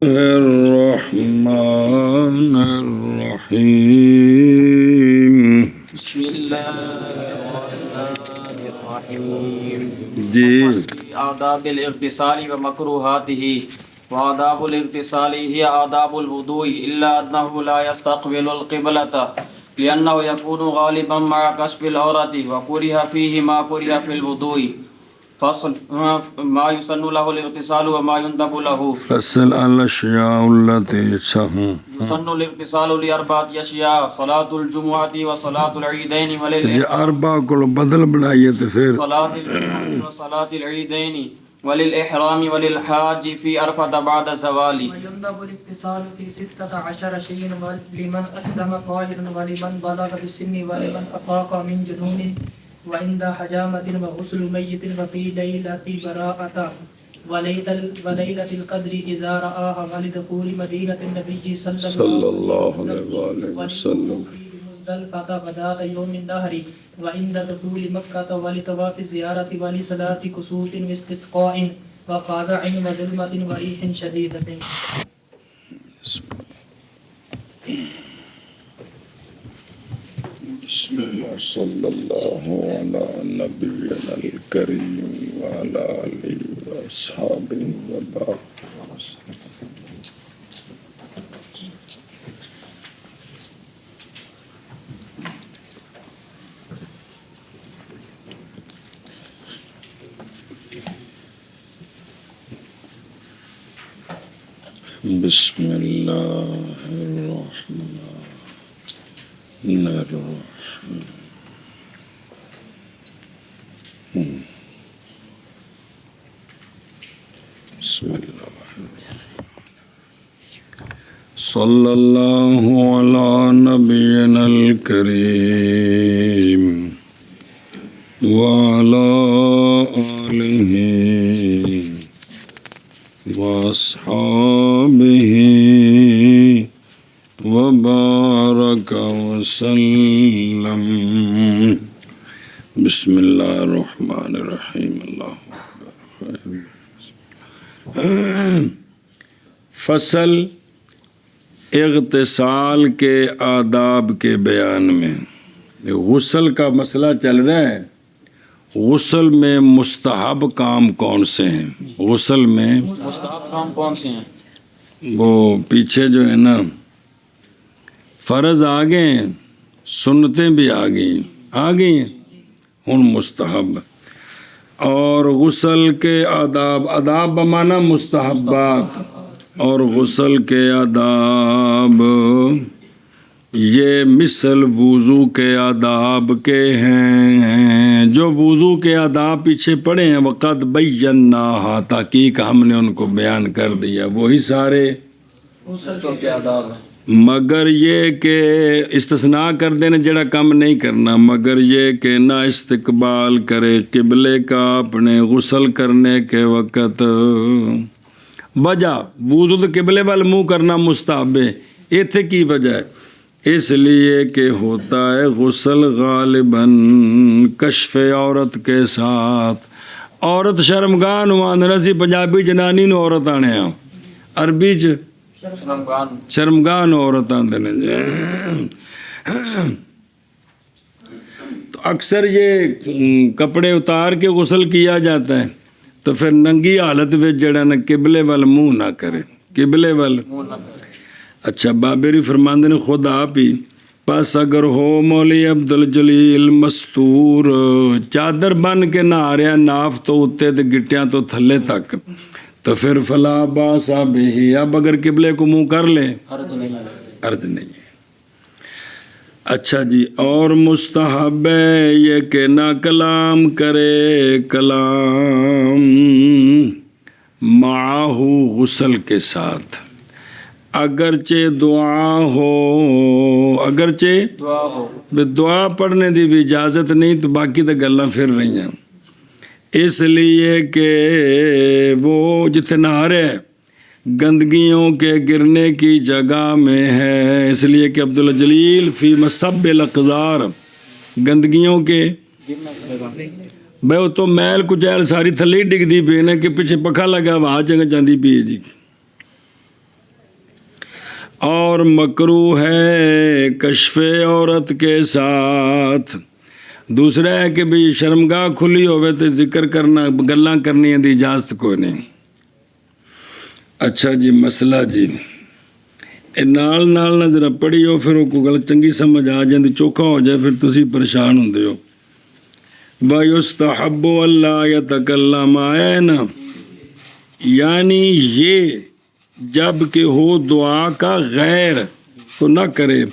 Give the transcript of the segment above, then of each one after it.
الرحمن الرحیم بسم اللہ الرحمن الرحیم جی آداب الاغتسال و مکروہاتہ وآداب الاغتسال هي آداب الوضوء إلا أنه لا يستقبل القبلة لأنه يكون غالبا مع كشف العورة وكره فيه ما كره في الوضوء فصل ما يسن له الاغتسال وما يندب له فصل الاشیاء التي يسن الاغتسال لأربعة أشياء صلاة الجمعة وصلاة العيدين یہ وللإحرام اربع کو بدل بنائیے تو پھر صلاة الجمعة وصلاة العيدين وللإحرام وللحاج في عرفة بعد الزوال ويندب الاغتسال في 16 شيء لمن أسلم طاهرا ولمن بلغ بالسن ولمن أفاق من جنون وعند حجامة وغسل ميت وفي ليلة براءة وليلة القدر إذا رآها ولدخول مدينة النبي صلى الله عليه وسلم مزدلفة غداة يوم النهر وعند دخول مكة ولطواف الزيارة ولصلاة كسوف واستسقاء وفزع وظلمة وريح شديدة. بسم اللہ صلی اللہ علی نبینا الکریم وعلی آلہ واصحابہ وبارک وسلم. بسم اللہ الرحمن الرحیم. بسم اللہ صلی اللہ علی نبینا الکریم وعلی آلہ واصحابہ وبارک وسلم. بسم اللہ الرحمن الرحیم. اللہ فصل اغتسال کے آداب کے بیان میں. غسل کا مسئلہ چل رہا ہے. غسل میں مستحب کام کون سے ہیں؟ غسل میں مستحب کام کون سے ہیں؟ وہ پیچھے جو ہے نا فرض آ گئے ہیں، سنتیں بھی آ گئی ہیں ان مستحب. اور غسل کے آداب بمانا مستحبات، اور غسل کے آداب یہ مثل وضو کے آداب کے ہیں. جو وضو کے آداب پیچھے پڑے ہیں وقت بیناہا، تحقیق ہم نے ان کو بیان کر دیا، وہی سارے غسل کے آداب ہیں. مگر یہ کہ استثناء کر دینا جڑا کم نہیں کرنا، مگر یہ کہ نہ استقبال کرے قبلے کا اپنے غسل کرنے کے وقت. وجہ وضو تو قبلے وال منہ کرنا مستحب ہے. ایتھے کی وجہ ہے؟ اس لیے کہ ہوتا ہے غسل غالباً کشف عورت کے ساتھ. عورت شرمگاہ نواندنا سی پنجابی جنانی نو عورت آنے ہاں، عربی چ شرمگاہ نو عورت آندے نے. تو اکثر یہ کپڑے اتار کے غسل کیا جاتا ہے، تو پھر ننگی حالت میں جڑا نا قبلے وال منہ نہ کرے، قبلے وال. اچھا بابری فرماندے نے خود آپ ہی پس اگر ہو مولی عبدالجلیل مستور، چادر بن کے نہا رہا ناف تو اتے تے گٹیاں تو تھلے تک، تو پھر فلا باسا بہی، اب اگر قبلے کو منہ کر لے حرج نہیں ہے. عرض نہیں ہے. اچھا جی، اور مستحب ہے یہ کہ نہ کلام کرے، کلام معاہو غسل کے ساتھ، اگرچہ دعا ہو، اگرچہ دعا ہو. دعا پڑھنے دی بھی اجازت نہیں، تو باقی تو گلاں پھر رہی ہیں. اس لیے کہ وہ جتنے نہا رہے گندگیوں کے گرنے کی جگہ میں ہے. اس لیے کہ عبدالجلیل فی مصب الاقذار، گندگیوں کے بھائی وہ تو میل کچیل ساری تھلے ہی ڈگتی پی نے کہ پیچھے پکھا لگا وہاں جگہ جاندی پی ہے جی. اور مکروہ ہے کشف عورت کے ساتھ. دوسرا ہے کہ بھی شرمگاہ کھلی ہوئے تو ذکر کرنا گلاں کرنی دی اجازت کوئی نہیں. اچھا جی مسئلہ جی نال نہ ذرا پڑھیو پھر وہ کوئی گل چنگی سمجھ آ جاتی چوکھا ہو جائے پھر تسی پریشان ہوندے ہو. وَيُسْتَحَبُّ أَلَّا يَتَكَلَّمَ آیا ہے نا یعنی یہ جب کہ ہو دعا کا غیر تو نہ کرے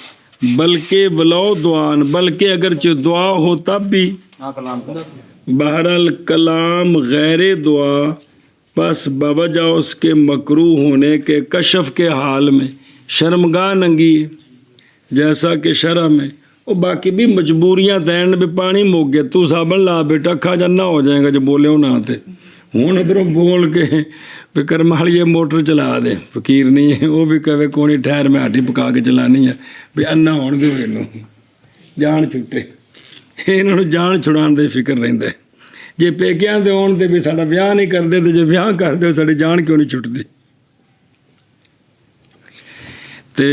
بلکہ ولو دعان بلکہ اگرچہ دعا ہو تب بھی بہرحال کلام غیر دعا پس بوجہ اس کے مکروہ ہونے کے کشف کے حال میں شرمگاہ ننگی جیسا کہ شرع میں وہ باقی بھی مجبوریاں دین بھی پانی موگ گیا تو صابن لا بیٹا کھا جانا ہو جائے گا جب بولے ہو نہ آتے ہوں ادھروں بول کے پہ کرمال یہ موٹر چلا دے فقیر نہیں ہے وہ بھی کہے کونی ٹھہر میں ہاٹی پکا کے چلانی ہے بھی انا ہون دے ہوئے جان چھٹے انہوں نے جان چھڑان دے فکر رہندے جے پیکیاں دے ہون دے بھی ساڈا بیاہ نہیں کردے تے جے بیاہ کردے ساڈی جان کیوں نہیں چھٹدی. تے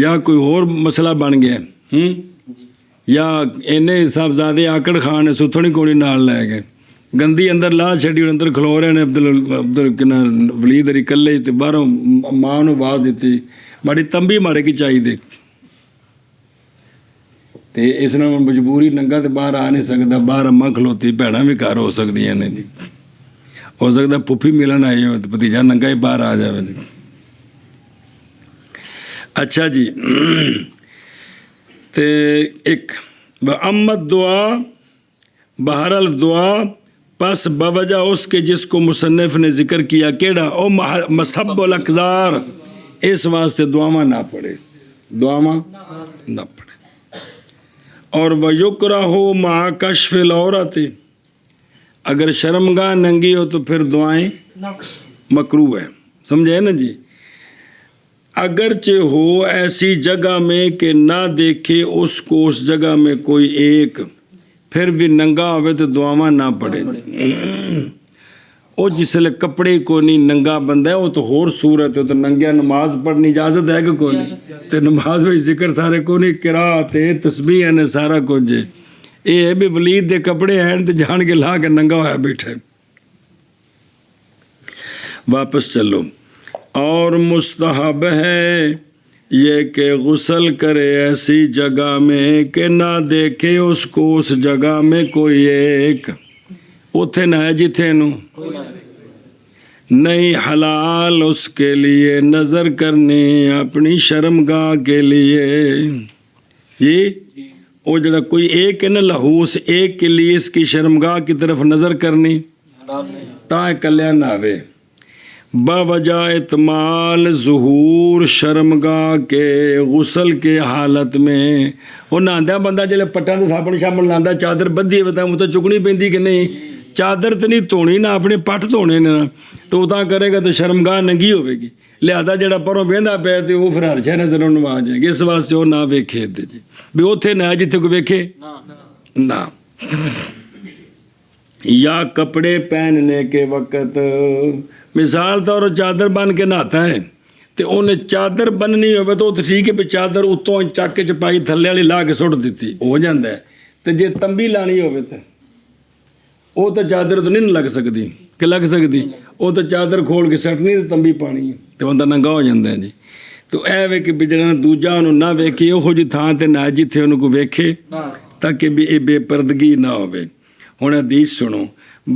یا کوئی اور مسئلہ بن گیا یا اینے صاحبزادے آکڑ خان نے ستھنی کوڑی نال لے گئے گندی اندر لا چھڑی اندر کھلو رہے نے عبد ولید علی کلے تے باہروں ماں نو آواز دیتی ماڑی تمبی مارے کی چاہیے تے اس نے مجبوری ننگا تے باہر آ نہیں سکتا باہر اماں کھلوتی بھੈਣਾਂ بھی گھر ہو سکتی ہیں جی ہو سکتا پھپھی ملن آئی ہو تے بھتیجا ننگا ہی باہر آ جائے جی. اچھا جی تے ایک امت دعا بہرحال دعا پس بوجہ اس کے جس کو مصنف نے ذکر کیا کیڑا او مصحب الاقذار اس واسطے دعاواں نہ پڑھے دعاواں نہ پڑھے. اور وَيُكْرَهُ مَعَ كَشْفِ الْعَوْرَةِ اگر شرمگاہ ننگی ہو تو پھر دعائیں مکروہ ہے سمجھے نا جی. اگرچہ ہو ایسی جگہ میں کہ نہ دیکھے اس کو اس جگہ میں کوئی ایک پھر بھی ننگا ہوئے تو دعاواں نہ پڑھے. وہ جس لئے کپڑے کو نہیں ننگا بندہ ہے وہ تو ہور صورت ہے تو ننگیا نماز پڑھنی اجازت ہے کہ کوئی نہیں تو نماز میں ذکر سارے کو نہیں قرات ہے تسبیح ہے سارا کچھ ہے. یہ ہے بھی ولید دے کپڑے ہیں تو جان کے لا کے ننگا ہوا بیٹھے. واپس چلو. اور مستحب ہے یہ کہ غسل کرے ایسی جگہ میں کہ نہ دیکھے اس کو اس جگہ میں کوئی ایک اتھے نہ ہے جتھے نو نہیں حلال اس کے لیے نظر کرنی اپنی شرمگاہ کے لیے. جی وہ جڑا کوئی ایک ہے نا لہو اس ایک کے لیے اس کی شرمگاہ کی طرف نظر کرنی تا کلیاں نہ آوے باوجہ اتمال ظہور شرمگاہ کے غسل کے حالت میں وہ نہاندہ بندہ جلے پٹاں دے صابن شامن لاندہ چادر بدھی ہے وہ تو چکنی پیندی کہ نہیں چادر تو نہیں دھونی نہ اپنے پٹ دھونے نے تو اتنا کرے گا تو شرمگاہ ننگی ہوئے گی لہذا جڑا پروں بہندا پیا تے وہ پھر ہر شے نظر انہوں آ جائے گی اس واسطے وہ نہ ویکھے تے جی بھی اوتھے نہ جتھے کوئی ویکھے نہ. یا کپڑے پہننے کے وقت مثال طور چادر بن کے نہاتا ہے تو انہیں چادر بننی ہوئے تو ٹھیک ہے بھی چادر اتوں چک کے چپائی تھلے والی لا کے سٹ دیتی ہو جاتا ہے تو جے تمبی لانی ہوئے تو وہ تو چادر تو نہیں لگ سکتی کہ لگ سکتی وہ تو چادر کھول کے سٹنی تو تمبی پانی تو بندہ ننگا ہو جاتا ہے جی. تو اے وے کہ بھی جڑا دوجا انہوں نہ ویکھے وہ جی تھان تے نہ جتھے انہوں کو ویکھے تاکہ بھی یہ بے پردگی نہ ہوئے. ہوں حدیث سنو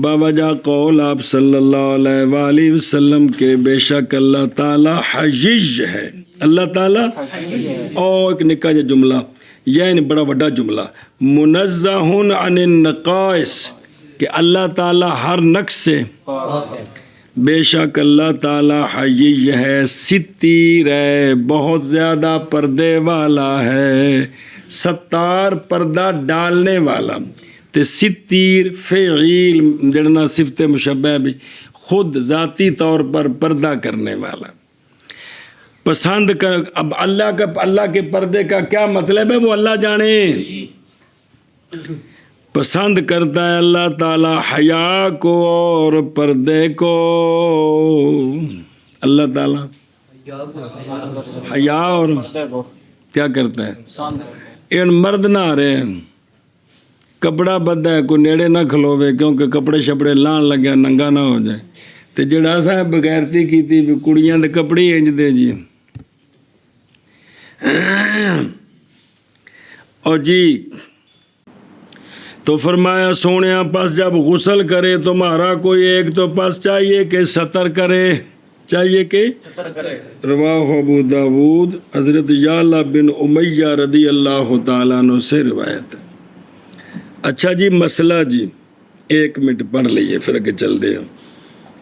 باوجہ قول آپ صلی اللہ علیہ وآلہ وسلم کے بے شک اللہ تعالیٰ حجیج ہے اللہ تعالیٰ اور ایک نکا جا جملہ یعنی بڑا بڑا جملہ منزہ عن النقائص کہ اللہ تعالیٰ ہر نقص سے بے شک اللہ تعالیٰ حجیج ہے ستیر ہے بہت زیادہ پردے والا ہے ستار پردہ ڈالنے والا تے ستیر فعیل جڑنا صفت مشبہ بھی خود ذاتی طور پر پردہ کرنے والا پسند کر. اب اللہ کے پردے کا کیا مطلب ہے وہ اللہ جانے. پسند کرتا ہے اللہ تعالی حیا کو اور پردے کو. اللہ تعالی حیا اور پردے کو کیا کرتا ہے سامنے یہ مرد نہ آ رہے ہیں کپڑا بدھا ہے کوئی نیڑے نہ کھلوے کیونکہ کپڑے شپڑے لان لگیا ننگا نہ ہو جائے تے جڑا سا بغیرتی کیتی بھی کڑیاں دے کپڑے ہی انج دے جی اور جی تو فرمایا سونیا پس جب غسل کرے تمہارا کوئی ایک تو پس چاہیے کہ ستر کرے چاہیے کہ ستر کرے رواہ ابو داود حضرت یعلا بن امیہ رضی اللہ تعالیٰ عنہ سے روایت ہے اچھا جی مسئلہ جی 1 منٹ پڑھ لئیے پھر اگے چل دے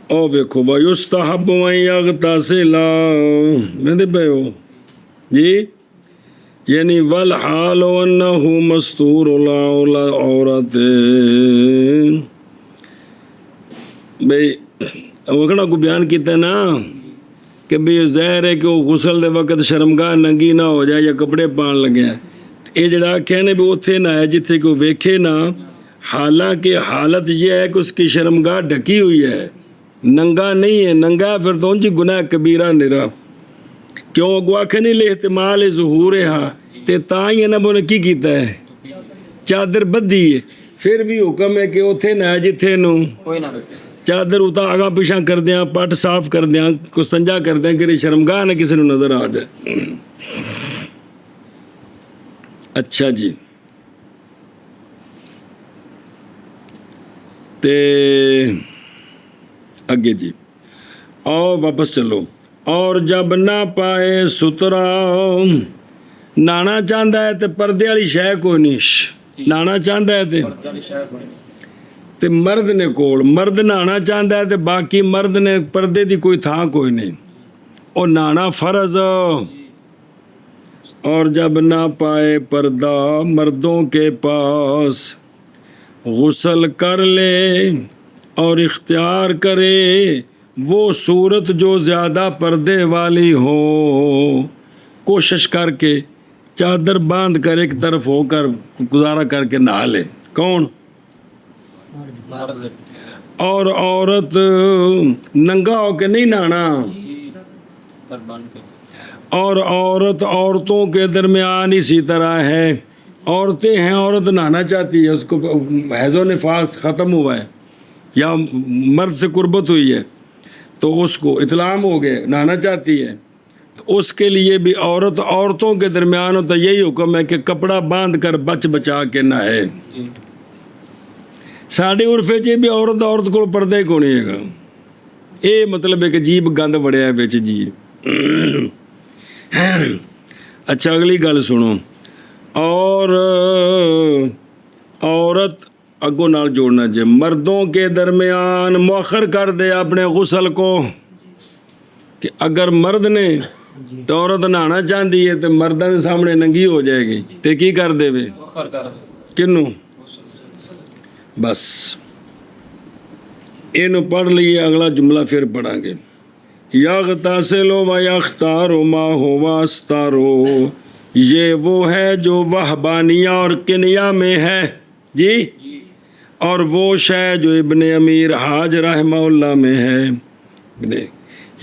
او ویکھو وَيُسْتَحَبُّ أَن يَغْتَسِلَ میں دے پہ ہو جی یعنی والحال انہو مستور عورت بھئی وکھنا کو بیان کیتا ہے نا کہ بھئی ظاہر ہے کہ وہ غسل دے وقت شرمگاہ ننگی نہ ہو جائے یا کپڑے پان لگے ہیں یہ جڑا کہنے بھی اتھے نہ ہے جتھے کو ویکھے نہ حالانکہ حالت یہ ہے کہ اس کی شرمگاہ ڈھکی ہوئی ہے ننگا نہیں ہے ننگا پھر تو ان جی گناہ کبیرہ نرا کیوں اگوا کہ نہیں لے احتمال ظہور تے تائیں یہ نہ بونے کی کیتا ہے چادر بدھی ہے پھر بھی حکم ہے کہ اتھے نہ ہے جتھے نو کوئی نہ بیٹھے چادر اتا آگاں پیشاں کر دیاں پٹ صاف کر دیاں کو سنجا کر دیاں کہ شرمگاہ نہ کسی نو نظر آ جائے اچھا جی تے اگے جی اور واپس چلو اور جب نہ پائے سترا نانا چاہتا ہے تے پردے والی شے کوئی نہیں نانا چاہتا ہے تے مرد نے کول مرد نانا چاہتا ہے تے باقی مرد نے پردے دی کوئی تھا کوئی نہیں اور نانا فرض اور جب نہ پائے پردہ مردوں کے پاس غسل کر لے اور اختیار کرے وہ صورت جو زیادہ پردے والی ہو کوشش کر کے چادر باندھ کر ایک طرف ہو کر گزارا کر کے نہا لے کون اور عورت ننگا ہو کے نہیں نہانا اور عورت عورتوں کے درمیان اسی طرح ہے عورتیں ہیں عورت نہانا چاہتی ہے اس کو حیض و نفاس ختم ہوا ہے یا مرد سے قربت ہوئی ہے تو اس کو اطلاق ہو گئے نہانا چاہتی ہے تو اس کے لیے بھی عورتوں کے درمیان ہوتا یہی حکم ہے کہ کپڑا باندھ کر بچا کے نہائے ساڑھے عرفے چ بھی عورت کو پردے کو نہیں ہے گا یہ مطلب ہے کہ جیب گند بڑھیا ہے بچ جی اچھا اگلی گل سنو اور عورت اگوں نال جوڑنا جے مردوں کے درمیان مؤخر کر دے اپنے غسل کو کہ اگر مرد نے تو عورت نہانا چاہتی ہے تو مردوں کے سامنے ننگی ہو جائے گی تو کی کر دے وے کنوں بس اینو پڑھ لیے اگلا جملہ پھر پڑھیں گے یغتسل و یختار ما ہو واستارو یہ وہ ہے جو وہبانیہ اور کنیا میں ہے جی اور وہ شے جو ابن امیر حاج رحمہ اللہ میں ہے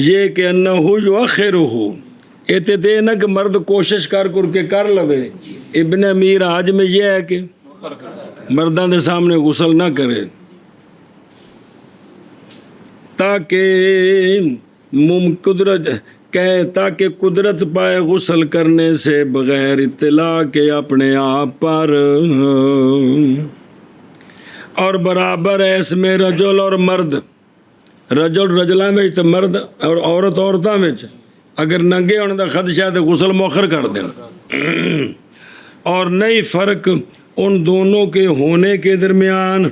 یہ کہ انہو یؤخرہ ایتے دے نہ کہ مرد کوشش کر کے کر لوے ابن امیر حاج میں یہ ہے کہ مردان دے سامنے غسل نہ کرے تاکہ قدرت پائے غسل کرنے سے بغیر اطلاع کے اپنے آپ پر اور برابر ہے اس میں رجل اور مرد رجلہ میں تو مرد اور عورت عورتہ میں اگر ننگے ہونے دا خدشہ تو غسل مؤخر کر دینا اور نہیں فرق ان دونوں کے ہونے کے درمیان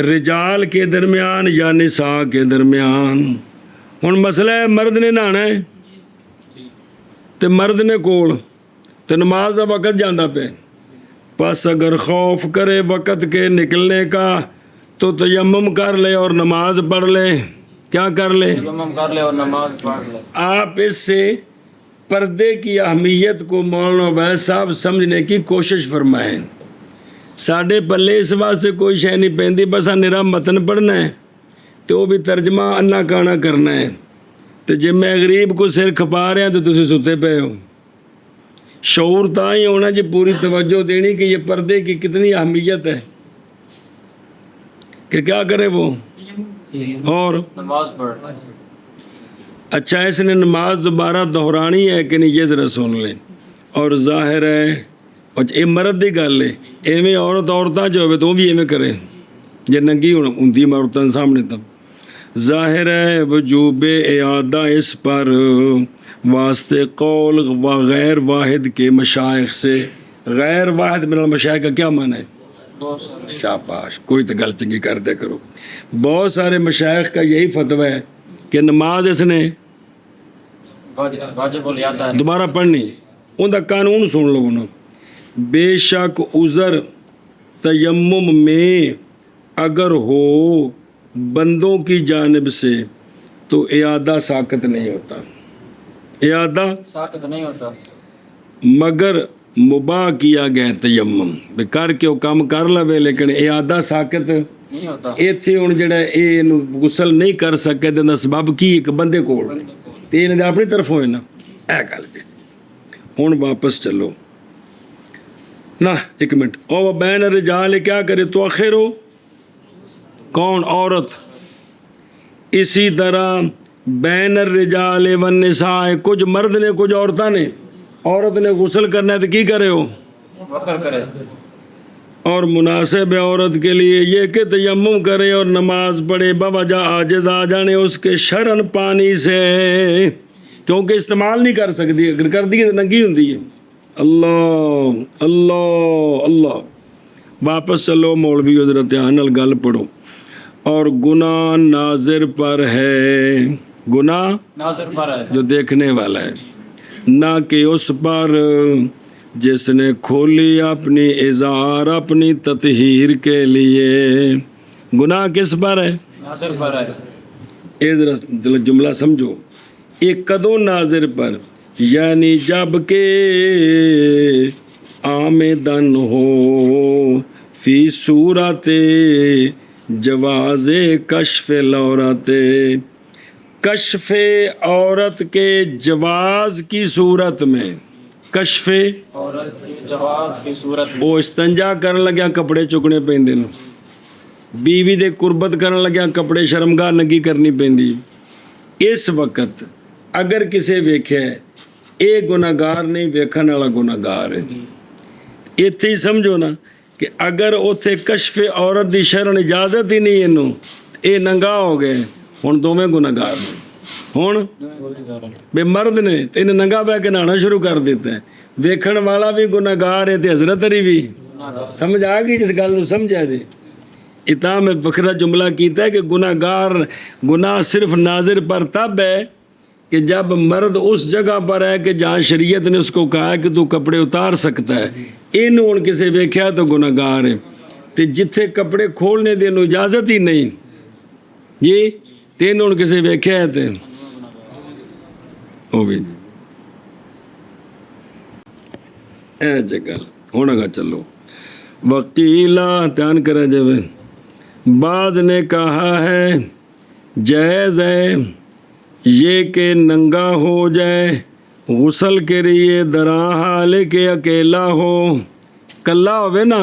رجال کے درمیان یا نساء کے درمیان ہن مسئلہ ہے مرد نے نہانا ہے تو مرد نے کول تو نماز دا وقت جاندہ پہ پس اگر خوف کرے وقت کے نکلنے کا تو تیمم کر لے اور نماز پڑھ لے کیا کر لے تیمم کر لے اور نماز پڑھ لے آپ اس سے پردے کی اہمیت کو مولانا عبید صاحب سمجھنے کی کوشش فرمائیں ساڑھے پلے اس واسطے کوئی شے نہیں پہندی بس نرا متن پڑھنا ہے تو وہ بھی ترجمہ انا کانا کرنا ہے تو جب میں غریب کو سر کھپا رہا تو تسی ستے پے ہو. شعور تا ہی ہونا جی پوری توجہ دینی کہ یہ پردے کی کتنی اہمیت ہے کہ کیا کرے وہ اور نماز پڑھ. اچھا اس نے نماز دوبارہ دہرانی ہے کہ نہیں یہ ذرا سن لیں. اور ظاہر ہے اور یہ مرد دی گل ہے ایویں عورتاں جو ہوئے تو وہ بھی ایویں کرے جے ننگی ہوندی عورتاں سامنے تب. ظاہر ہے وجوب اعادہ اس پر واسطے قول و غیر واحد کے مشائخ سے. غیر واحد من المشائخ کا کیا معنی ہے؟ شاباش کوئی تو گل چنگی کر دیا کرو. بہت سارے مشائخ کا یہی فتویٰ ہے کہ نماز اس نے واجب الادا ہے. دوبارہ پڑھنی. ان کا قانون سن لو نا. بے شک عذر تیمم میں اگر ہو بندوں کی جانب سے تو اعادہ ساقط نہیں ہوتا. اعادہ ساقط نہیں ہوتا مگر مباح کیا گیا تیمم بھی کر کے وہ کام کر لوے لیکن اعادہ ساقط نہیں ہوتا. ਇੱਥੇ ਹੁਣ ਜਿਹੜਾ ਇਹ ਇਹਨੂੰ ਗੁਸਲ ਨਹੀਂ ਕਰ ਸਕੇ ਤੇ ਦਾ ਸਬਬ ਕੀ ਇੱਕ ਬੰਦੇ ਕੋਲ ਤੇ ਇਹਨਾਂ ਦੇ ਆਪਣੀ ਤਰਫੋਂ ਹੈ ਨਾ ਇਹ ਗੱਲ ਵੀ. ਹੁਣ ਵਾਪਸ ਚੱਲੋ ਨਾ ਇੱਕ ਮਿੰਟ. ਉਹ ਬੈਨ ਰਜਾਲ کیا کرے تو آخر ہو کون عورت. اسی طرح بین الرجال والنساء کچھ مرد نے کچھ عورتیں نے. عورت نے غسل کرنا ہے تو کی کرے ہو وقر کرے. اور مناسب ہے عورت کے لیے یہ کہ تیمم کرے اور نماز پڑھے بوجہ عاجز آ جانے اس کے شرن پانی سے کیونکہ استعمال نہیں کر سکتی. اگر کر دی تو ننگی ہوتی ہے. اللہ اللہ اللہ. واپس چلو مولوی ذرا دھیان نال گل پڑھو. اور گناہ ناظر پر ہے. گناہ ناظر پر ہے جو دیکھنے والا ہے نہ کہ اس پر جس نے کھولی اپنی اظہار اپنی تطہیر کے لیے. گناہ کس پر ہے؟ ناظر پر ہے. یہ ذرا جملہ سمجھو. ایک کدو ناظر پر یعنی جب کہ آمدن ہو فی صورت جواز کشف العورت. کشف عورت کے جواز کی صورت میں کشف عورت کی جواز کی صورت میں وہ استنجا کرن لگیا کپڑے چکنے پیندے نے. بیوی دے قربت کرن لگیا کپڑے شرمگاہ نگی کرنی پیندی. اس وقت اگر کسے ویکھے اے گناہگار نہیں ویکھن والا گناہگار ہے. ایتھے ہی سمجھو نا کہ اگر اوتھے کشف عورت دی شرعن اجازت ہی نہیں اینوں اے ننگا ہو گئے ہن دوویں گناہگار نے. ہن بے مرد نے تے انہیں ننگا بہ کے نہانا شروع کر دیتا ہے. ویکھن والا بھی گناہگار ہے تے حضرت علی بھی. سمجھ آ گئی جس گل نو سمجھا جی. اتنا میں بکھرا جملہ کیتا ہے کہ گناہ صرف ناظر پر تب ہے کہ جب مرد اس جگہ پر ہے کہ جہاں شریعت نے اس کو کہا ہے کہ تو کپڑے اتار سکتا ہے. انہوں نے کسے ویکھیا تو گناہگار ہے. تے جتھے کپڑے کھولنے دی انہوں اجازت ہی نہیں جی تے انہوں نے کسے ویکھیا ہے تے وہ بھی اے جگل ہونا گا. چلو وکیلا دھیان کرا جائے. بعض نے کہا ہے جائز ہے یہ کہ ننگا ہو جائے غسل کے لیے درا حال کے اکیلا ہو. کلا ہوئے نا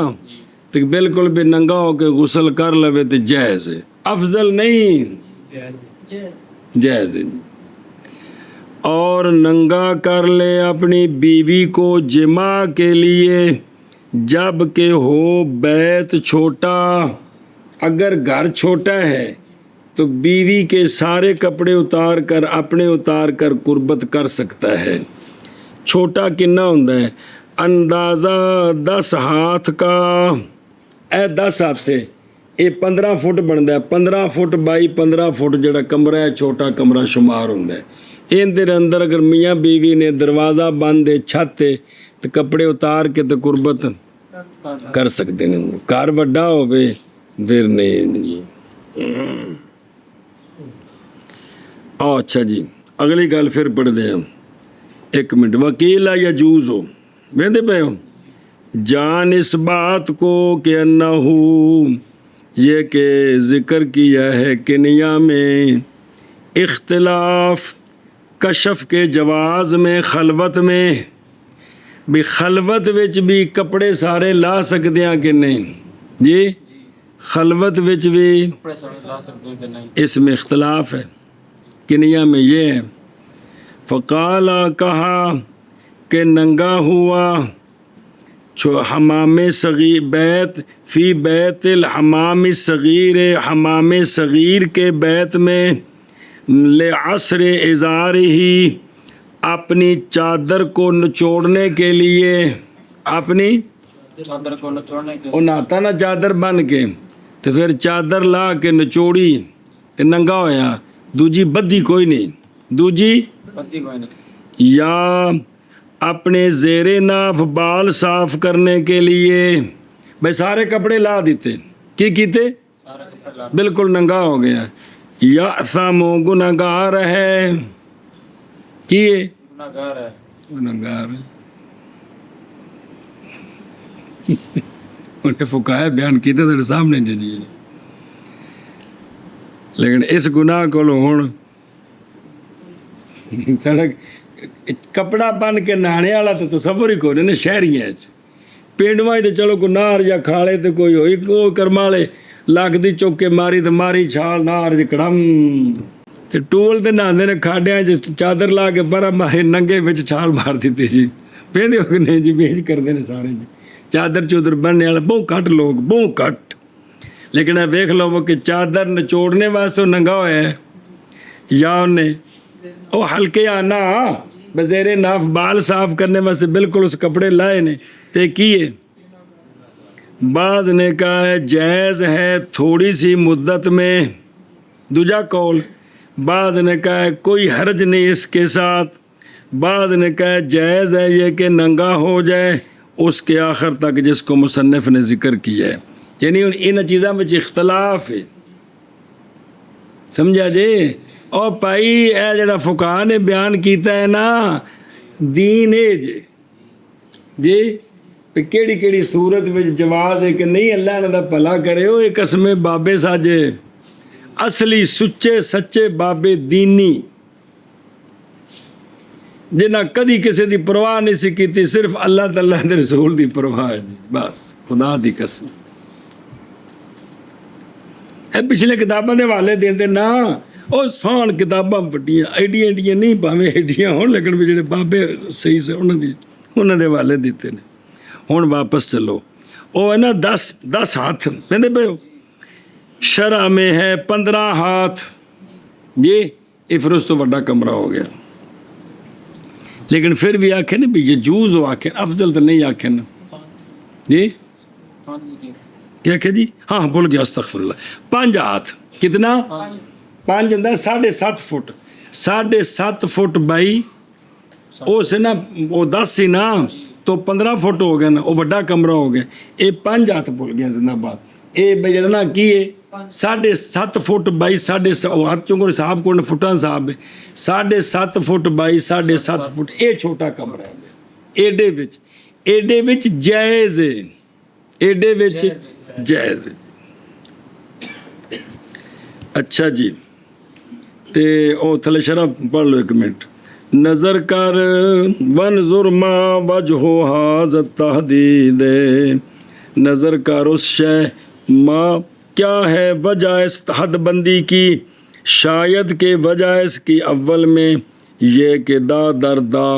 تو بالکل بھی ننگا ہو کے غسل کر لوے تو جائز ہے. افضل نہیں جائز ہے. اور ننگا کر لے اپنی بیوی کو جمع کے لیے جب کہ ہو بیت چھوٹا. اگر گھر چھوٹا ہے تو بیوی کے سارے کپڑے اتار کر اپنے اتار کر قربت کر سکتا ہے. چھوٹا کنا ہوتا ہے اندازہ 10 ہاتھ کا. اے 10 ہاتھ ہے یہ 15 فٹ بنتا ہے. 15 فٹ بائی 15 فٹ جڑا کمرہ ہے چھوٹا کمرہ شمار ہوتا ہے. ان دے اندر اگر میاں بیوی نے دروازہ بند ہے چھت ہے تو کپڑے اتار کے تو قربت کر سکتے ہیں. گھر وڈا ہوئے پھر نہیں. اچھا جی اگلی گل پھر پڑھ دیں. ایک منٹ. وکیلا یجوز ہو ویندے پہ ہو جان اس بات کو کہ انہو یہ کہ ذکر کیا ہے کنیا میں اختلاف کشف کے جواز میں خلوت میں بھی خلوت وچ بھی کپڑے سارے لا سکتے ہیں کہ نہیں جی خلوت وچ بھی کپڑے سارے لا سکتے ہیں کہ نہیں؟ اس میں اختلاف ہے کنیا میں یہ ہے فقال کہا کہ ننگا ہوا حمام صغیر بیت فی بیت الحمام صغیر حمام صغیر کے بیت میں لعصر ازار ہی اپنی چادر کو نچوڑنے کے لیے اپنی چادر کو نچوڑنے کے وہ نہاتا نا چادر بن کے تو پھر چادر لا کے نچوڑی تے ننگا ہویا دوجی بدی کوئی نہیں دوجی بدی کوئی نہیں یا اپنے زیر ناف بال صاف کرنے کے لیے بھائی سارے کپڑے لا دیتے کی کیتے سارے کپڑے لا بالکل ننگا ہو گیا یا سامو گناہگار ہے کیے گناہگار ہے گناہگار انہیں فقہائے بیان کیتے تھے سامنے جی لیکن اس گناہ کو ہوں کپڑا بن کے نہانے والا تو تصور ہی کوئی نہیں شہریاں پنڈواں تو چلو کوئی نہار یا کھالے تو کوئی ہوئی کوئی کرمالے لگتی چک کے ماری تو ماری چھال نہار کڑم ٹول تے نہاندے نے کھاڈیاں چادر لا کے برا مارے ننگے وچ چھال مار دیتی جی پہندے ہو کہ نہیں جی بیج کرتے ہیں سارے جی چادر چودر بننے والا بہت گھٹ لوگ بہت گھٹ لیکن ویکھ لو وہ کہ چادر نچوڑنے واسطے ننگا ہوا ہے یا انہیں وہ ہلکے آنا بزیر ناف بال صاف کرنے واسطے بالکل اس کپڑے لائے نے تے کیے بعض نے کہا ہے جائز ہے تھوڑی سی مدت میں دوجا قول بعض نے کہا ہے کوئی حرج نہیں اس کے ساتھ بعض نے کہا ہے جائز ہے یہ کہ ننگا ہو جائے اس کے آخر تک جس کو مصنف نے ذکر کیا ہے یعنی ان چیزوں میں اختلاف ہے سمجھا جی اور بھائی اے جڑا فقہاء نے بیان کیتا ہے نا دین ہے جی کیڑی کیڑی صورت میں جواز ہے کہ نہیں اللہ نے دا بھلا کرے ہو ایک قسم بابے ساجے اصلی سچے سچے بابے دینی جنہ کدی کسی دی پرواہ نہیں سی کیتی صرف اللہ تعالیٰ دے رسول دی پرواہ ہے جی بس خدا دی قسم اے پچھلے کتاباں دے حوالے دیندے نا وہ سان کتاباں وڈیاں ایڈیاں ایڈیاں نہیں پاویں ایڈیاں ہون لیکن بھی جڑے بابے صحیح سے انہاں دے حوالے دیتے نے ہن واپس چلو وہ ہے نا 10 ہاتھ کہندے پے شرع میں ہے 15 ہاتھ یہ پھر اس تو بڑا کمرہ ہو گیا لیکن پھر بھی آکھے نا بھی یجوز ہو آکھے افضل تو نہیں آکھے نا جی کیا کہ جی ہاں بھول گیا استغفر اللہ 5 ہاتھ کتنا 5 اندر 7.5 فٹ 7.5 فٹ بائی وہ سے نا وہ 10 سی نا تو 15 فٹ ہو گیا نا وہ بڑا کمرہ ہو گیا یہ 5 ہاتھ بھول گیا زندہ بات یہ بھائی جتنا کی ہے 7.5 فٹ بائی 7.5 ہاتھ چونکہ صاحب کو فٹاں صاحب ہے 7.5 فٹ بائی 7.5 فٹ یہ چھوٹا کمرہ ہے ایڈے وچ جائز ہے ایڈے وچ جائز ہے اچھا جی تے او تھلے شرف پڑھ لو 1 منٹ نظر کر ونظر ما وجہ ھذا التحدید نظر کر اس شے ما کیا ہے وجہ اس حد بندی کی شاید کہ وجہ اس کی اول میں یہ کہ دا در دا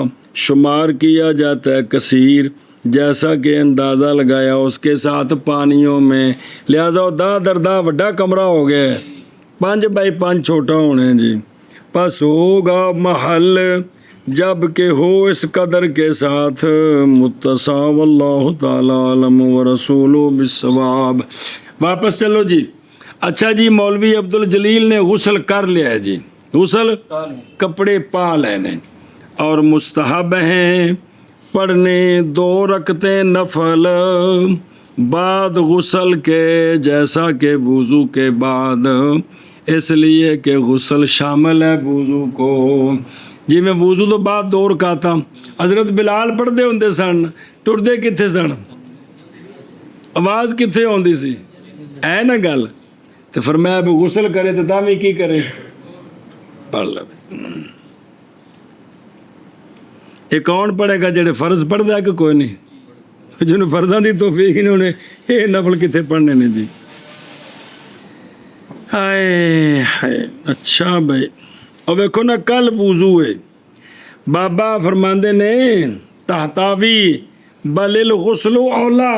شمار کیا جاتا ہے کثیر جیسا کہ اندازہ لگایا اس کے ساتھ پانیوں میں لہذا دا در دا بڑا کمرہ ہو گیا 5 بائی 5 چھوٹا ہونے جی پس ہوگا محل جب کہ ہو اس قدر کے ساتھ متسع واللہ تعالی علم ورسولہ بالصواب واپس چلو جی اچھا جی مولوی عبدالجلیل نے غسل کر لیا ہے جی غسل کپڑے پا لینے اور مستحب ہیں پڑھنے 2 رکعتیں نفل بعد غسل کے جیسا کہ وضو کے بعد اس لیے کہ غسل شامل ہے وضو کو جی میں وضو تو بعد 2 رکعتاں حضرت بلال پڑھتے ہوندے سن ٹردے کتنے سن آواز کتنے ہوندی سی ہے نا گل تو فرمایا بھی غسل کرے تو تاں بھی کی کرے پڑھ لے یہ کون پڑھے گا جڑے فرض پڑھتا ہے کہ کوئی نہیں؟ جنہوں فرضاں دی توفیق نہیں ہونے یہ نفل کتنے پڑھنے نے جی؟ ہائے ہائے اچھا بھائی اور ویکھو نا کل وضو ہے بابا فرماندے نے تحتاوی بل الغسل اولا،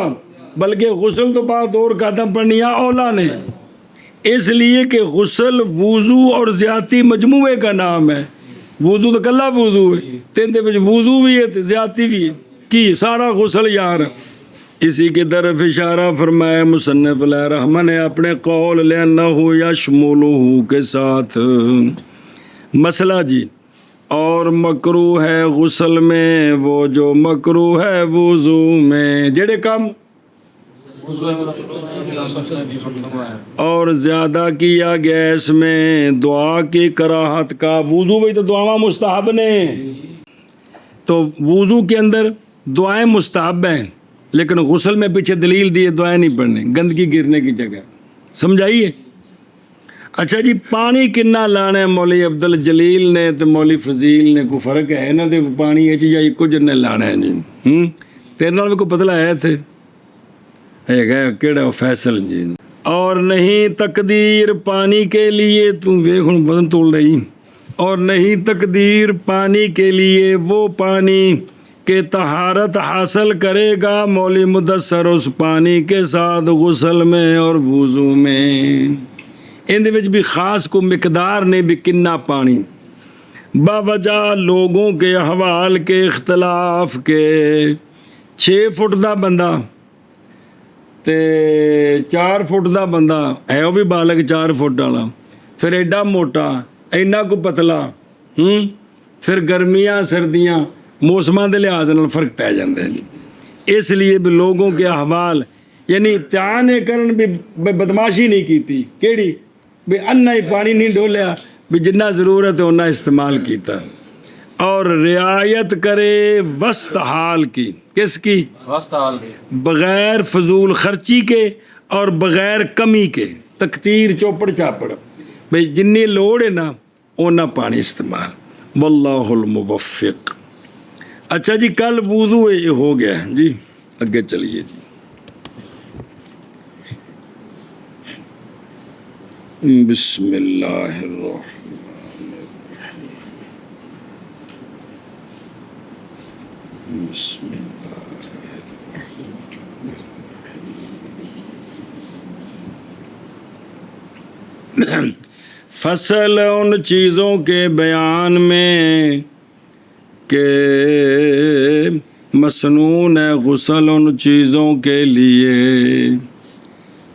بلکہ غسل تو بعد اور قدم پڑھنیاں اولا نے، اس لیے کہ غسل وضو اور زیادتی مجموعے کا نام ہے۔ وضو تو کلا وضو ہے، تین دے وچ وضو بھی ہے زیادتی بھی ہے، کی سارا غسل یار۔ اسی کی طرف اشارہ فرمایا مصنف علیہ رحمہ نے اپنے قول لِأَنَّهُ يَشْمُلُهُ کے ساتھ۔ مسئلہ جی، اور مکروہ ہے غسل میں وہ جو مکروہ ہے وضو میں، جڑے کام اور زیادہ کیا گیا اس میں دعا کی کراہت کا۔ وضو بھی تو دعائیں مستحب نے، تو وضو کے اندر دعائیں مستحب ہیں، لیکن غسل میں پیچھے دلیل دیے دعائیں نہیں پڑھنے، گندگی گرنے کی جگہ، سمجھائیے۔ اچھا جی، پانی کنا لانا ہے مولوی عبدالجلیل نے تو مولوی فضیل نے کوئی فرق ہے نا؟ تو پانی ہے یا ایک جن نے لانا ہے جی؟ تیرے نال بھی کوئی پتلا ہے تھے کیڑا فیصل جی؟ اور نہیں تقدیر پانی کے لیے، تم ویکھ ہن وزن تول رہی، اور نہیں تقدیر پانی کے لیے وہ پانی کہ طہارت حاصل کرے گا مولوی مدثر اس پانی کے ساتھ غسل میں اور وضو میں۔ ان دے وچ بھی خاص کو مقدار نے بھی کنا پانی، باوجہ لوگوں کے احوال کے اختلاف کے۔ 6 فٹ دا بندہ تے 4 فٹ دا بندہ ہے، وہ بھی بالغ 4 فٹ والا، پھر ایڈا موٹا اینا کو پتلا، پھر گرمیاں سردیاں موسماں دے لحاظ نال فرق پی جاندے ہیں جی۔ اس لیے بھی لوگوں کے احوال، یعنی تیان کرن بھی بدماشی نہیں کیتی، کیڑی بھی انہ ہی پانی نہیں ڈولیا، بھی جنہ ضرورت ہے انہ استعمال کیتا، اور رعایت کرے وسط حال کی۔ کس کی؟ وسط حال کی، بغیر فضول خرچی کے اور بغیر کمی کے، تکتیر چوپڑ چاپڑ، بھئی جنی لوڑ ہے نا اونا پانی استعمال۔ واللہ الموفق۔ اچھا جی، کل وضو یہ ہو گیا جی، اگے چلیے جی۔ بسم اللہ الرحمن الرحیم، بسم اللہ۔ فصل ان چیزوں کے بیان میں کہ مسنون ہے غسل ان چیزوں کے لیے۔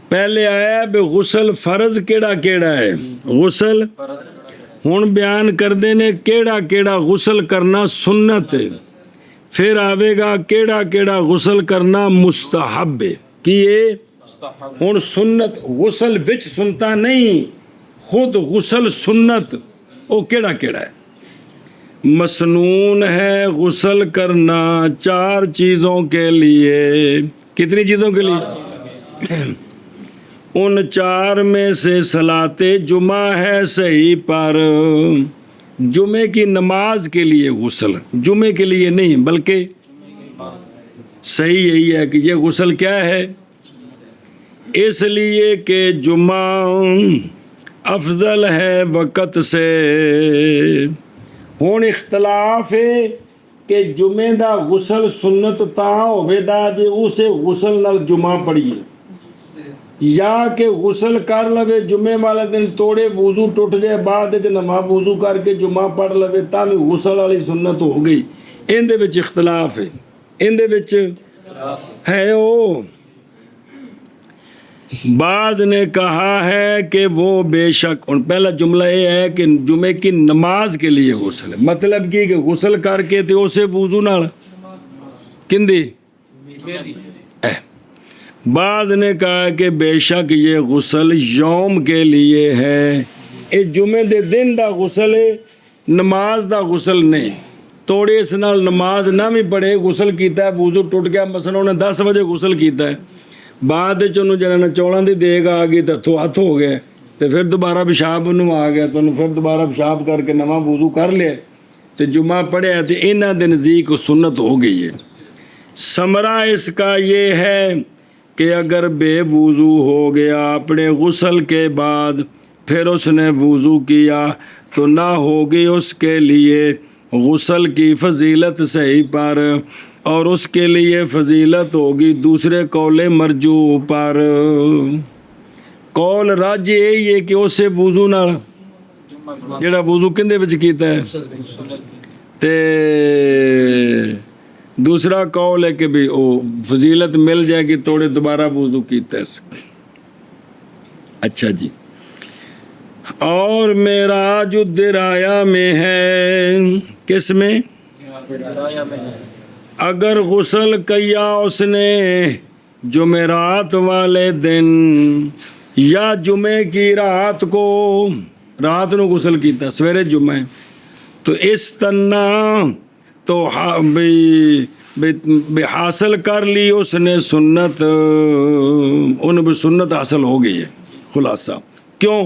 پہلے آیا بھی غسل فرض کیڑا کیڑا ہے، غسل ہن بیان کردے نے کیڑا کیڑا غسل کرنا سنت ہے، پھر آوے گا کیڑا کیڑا غسل کرنا مستحب ہے۔ کی یہ ہن سنت غسل وچ سنتا نہیں، خود غسل سنت او کیڑا کیڑا ہے؟ مسنون ہے غسل کرنا 4 چیزوں کے لیے۔ کتنی چیزوں کے لیے؟ ان 4 میں سے صلاۃ جمعہ ہے صحیح پر، جمعے کی نماز کے لیے غسل، جمعے کے لیے نہیں بلکہ صحیح یہی ہے کہ یہ غسل کیا ہے، اس لیے کہ جمعہ افضل ہے وقت سے۔ ہون اختلاف ہے کہ جمعے دا غسل سنت تاں ہوے دا جے اسے غسل نال جمعہ پڑھیے، یا کہ غسل کر لوے جمعے والے دن توڑے وضو ٹوٹ جائے بعد وچ نواں وضو کر کے جمعہ پڑھ لوے تاں بھی غسل والی سنت ہو گئی۔ ان دے وچ اختلاف ہے، ان دے وچ ہے۔ او بعض نے کہا ہے کہ وہ بے شک، اور پہلا جملہ یہ ہے کہ جمعے کی نماز کے لیے غسل ہے، مطلب کہ غسل کر کے تے اسے وضو نال کندی۔ بعض نے کہا کہ بے شک یہ غسل یوم کے لیے ہے، یہ جمعے دے دن دا غسل ہے، نماز دا غسل نہیں۔ توڑے اس نال نماز نہ بھی پڑھے، غسل کیتا ہے وضو ٹوٹ گیا، مثلا انہیں 10 بجے غسل کیتا ہے، بعد چنوں جنہاں چولاں دی دیگ آ گئی تو ہاتھ ہو گئے، تو پھر دوبارہ پیشاب انہوں آ گیا تو انہوں پھر دوبارہ پیشاب کر کے نواں وضو کر لیا، تو جمعہ پڑھیا تو انہاں دے نزدیک سنت ہو گئی ہے۔ ثمرہ اس کا یہ ہے کہ اگر بے وضو ہو گیا اپنے غسل کے بعد پھر اس نے وضو کیا تو نہ ہوگی اس کے لیے غسل کی فضیلت صحیح پر، اور اس کے لیے فضیلت ہوگی دوسرے قول مرجوح پر۔ قول راجح یہ ہے کہ اس سے وضو نہ جڑا وضو کندے وچ کیتا ہے تے دوسرا قول ہے کہ بھی او فضیلت مل جائے گی توڑے دوبارہ وضو کیتا ہے۔ اچھا جی، اور معراج الدرایا میں ہے، کس میں؟ اگر غسل کیا اس نے جمعرات والے دن یا جمعے کی رات کو، رات نو غسل کیتا سویرے جمعہ تو اس تنا تو بے حاصل کر لی اس نے سنت، ان بھی سنت حاصل ہو گئی ہے۔ خلاصہ کیوں؟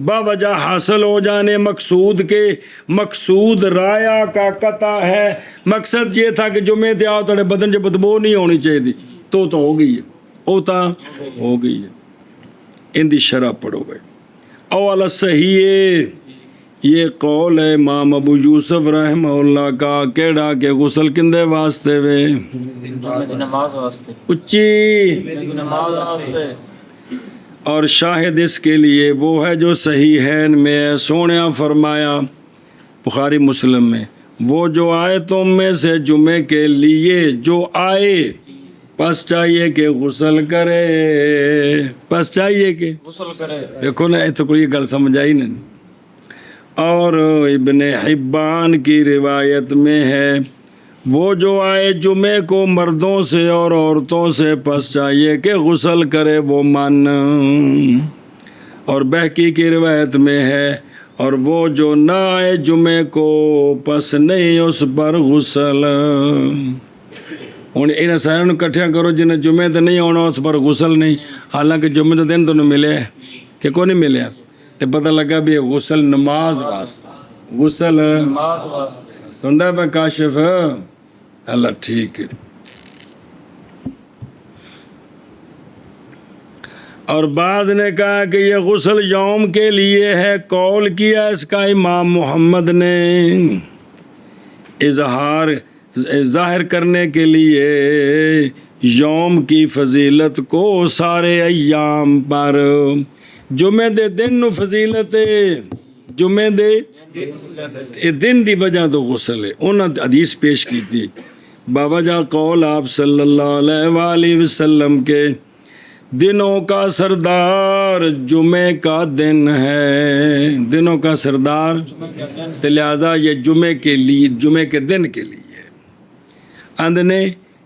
باوجہ حاصل ہو جانے مقصود کے، مقصود رایا کا قطع ہے۔ مقصد یہ تھا کہ جمعے تے آؤ تھوڑے بدن جو بدبو نہیں ہونی چاہیے تھی، تو ہو گئی ہے، او تا ہو گئی ہے۔ ان دی شرح پڑھو گئے اولا صحیح ہے، یہ قول ہے امام ابو یوسف رحمہ اللہ کا، کیڑا کہ غسل کندے واسطے وے نماز واسطے، اچھی، نماز واسطے۔ اور شاہد اس کے لیے وہ ہے جو صحیح ہے میں سونیا فرمایا بخاری مسلم میں، وہ جو آئے تم میں سے جمعے کے لیے جو آئے پس چاہیے کہ غسل کرے، پس چاہیے کہ غسل کرے۔ دیکھو نا یہ تو کوئی گل سمجھ آئی نہیں۔ اور ابن حبان کی روایت میں ہے وہ جو آئے جمعے کو مردوں سے اور عورتوں سے پس چاہیے کہ غسل کرے وہ من، اور بہقی کی روایت میں ہے اور وہ جو نہ آئے جمعے کو پس نہیں اس پر غسل۔ ہوں انہیں سارے کٹھیا کرو جنہیں جمعے تو نہیں آنا اس پر غسل نہیں، حالانکہ جمعے تو دن تو ملے کہ کو نہیں ملیا، تو پتہ لگا بھی غسل نماز واسطہ، غسل نماز واسطے۔ سندا پہ کاشف اللہ ٹھیک ہے۔ اور بعض نے کہا کہ یہ غسل یوم کے لیے ہے، قول کیا اس کا امام محمد نے ظاہر کرنے کے لیے یوم کی فضیلت کو سارے ایام پر۔ جمعے دے دن نو فضیلت ہے، جمعے دے دن دی وجہ تو غسل ہے۔ انہوں نے حدیث پیش کی تھی بابا جا قول آپ صلی اللہ علیہ وآلہ وسلم کے، دنوں کا سردار جمعے کا دن ہے، دنوں کا سردار، لہٰذا یہ جمعے کے لیے، جمعے کے دن کے لیے اند نے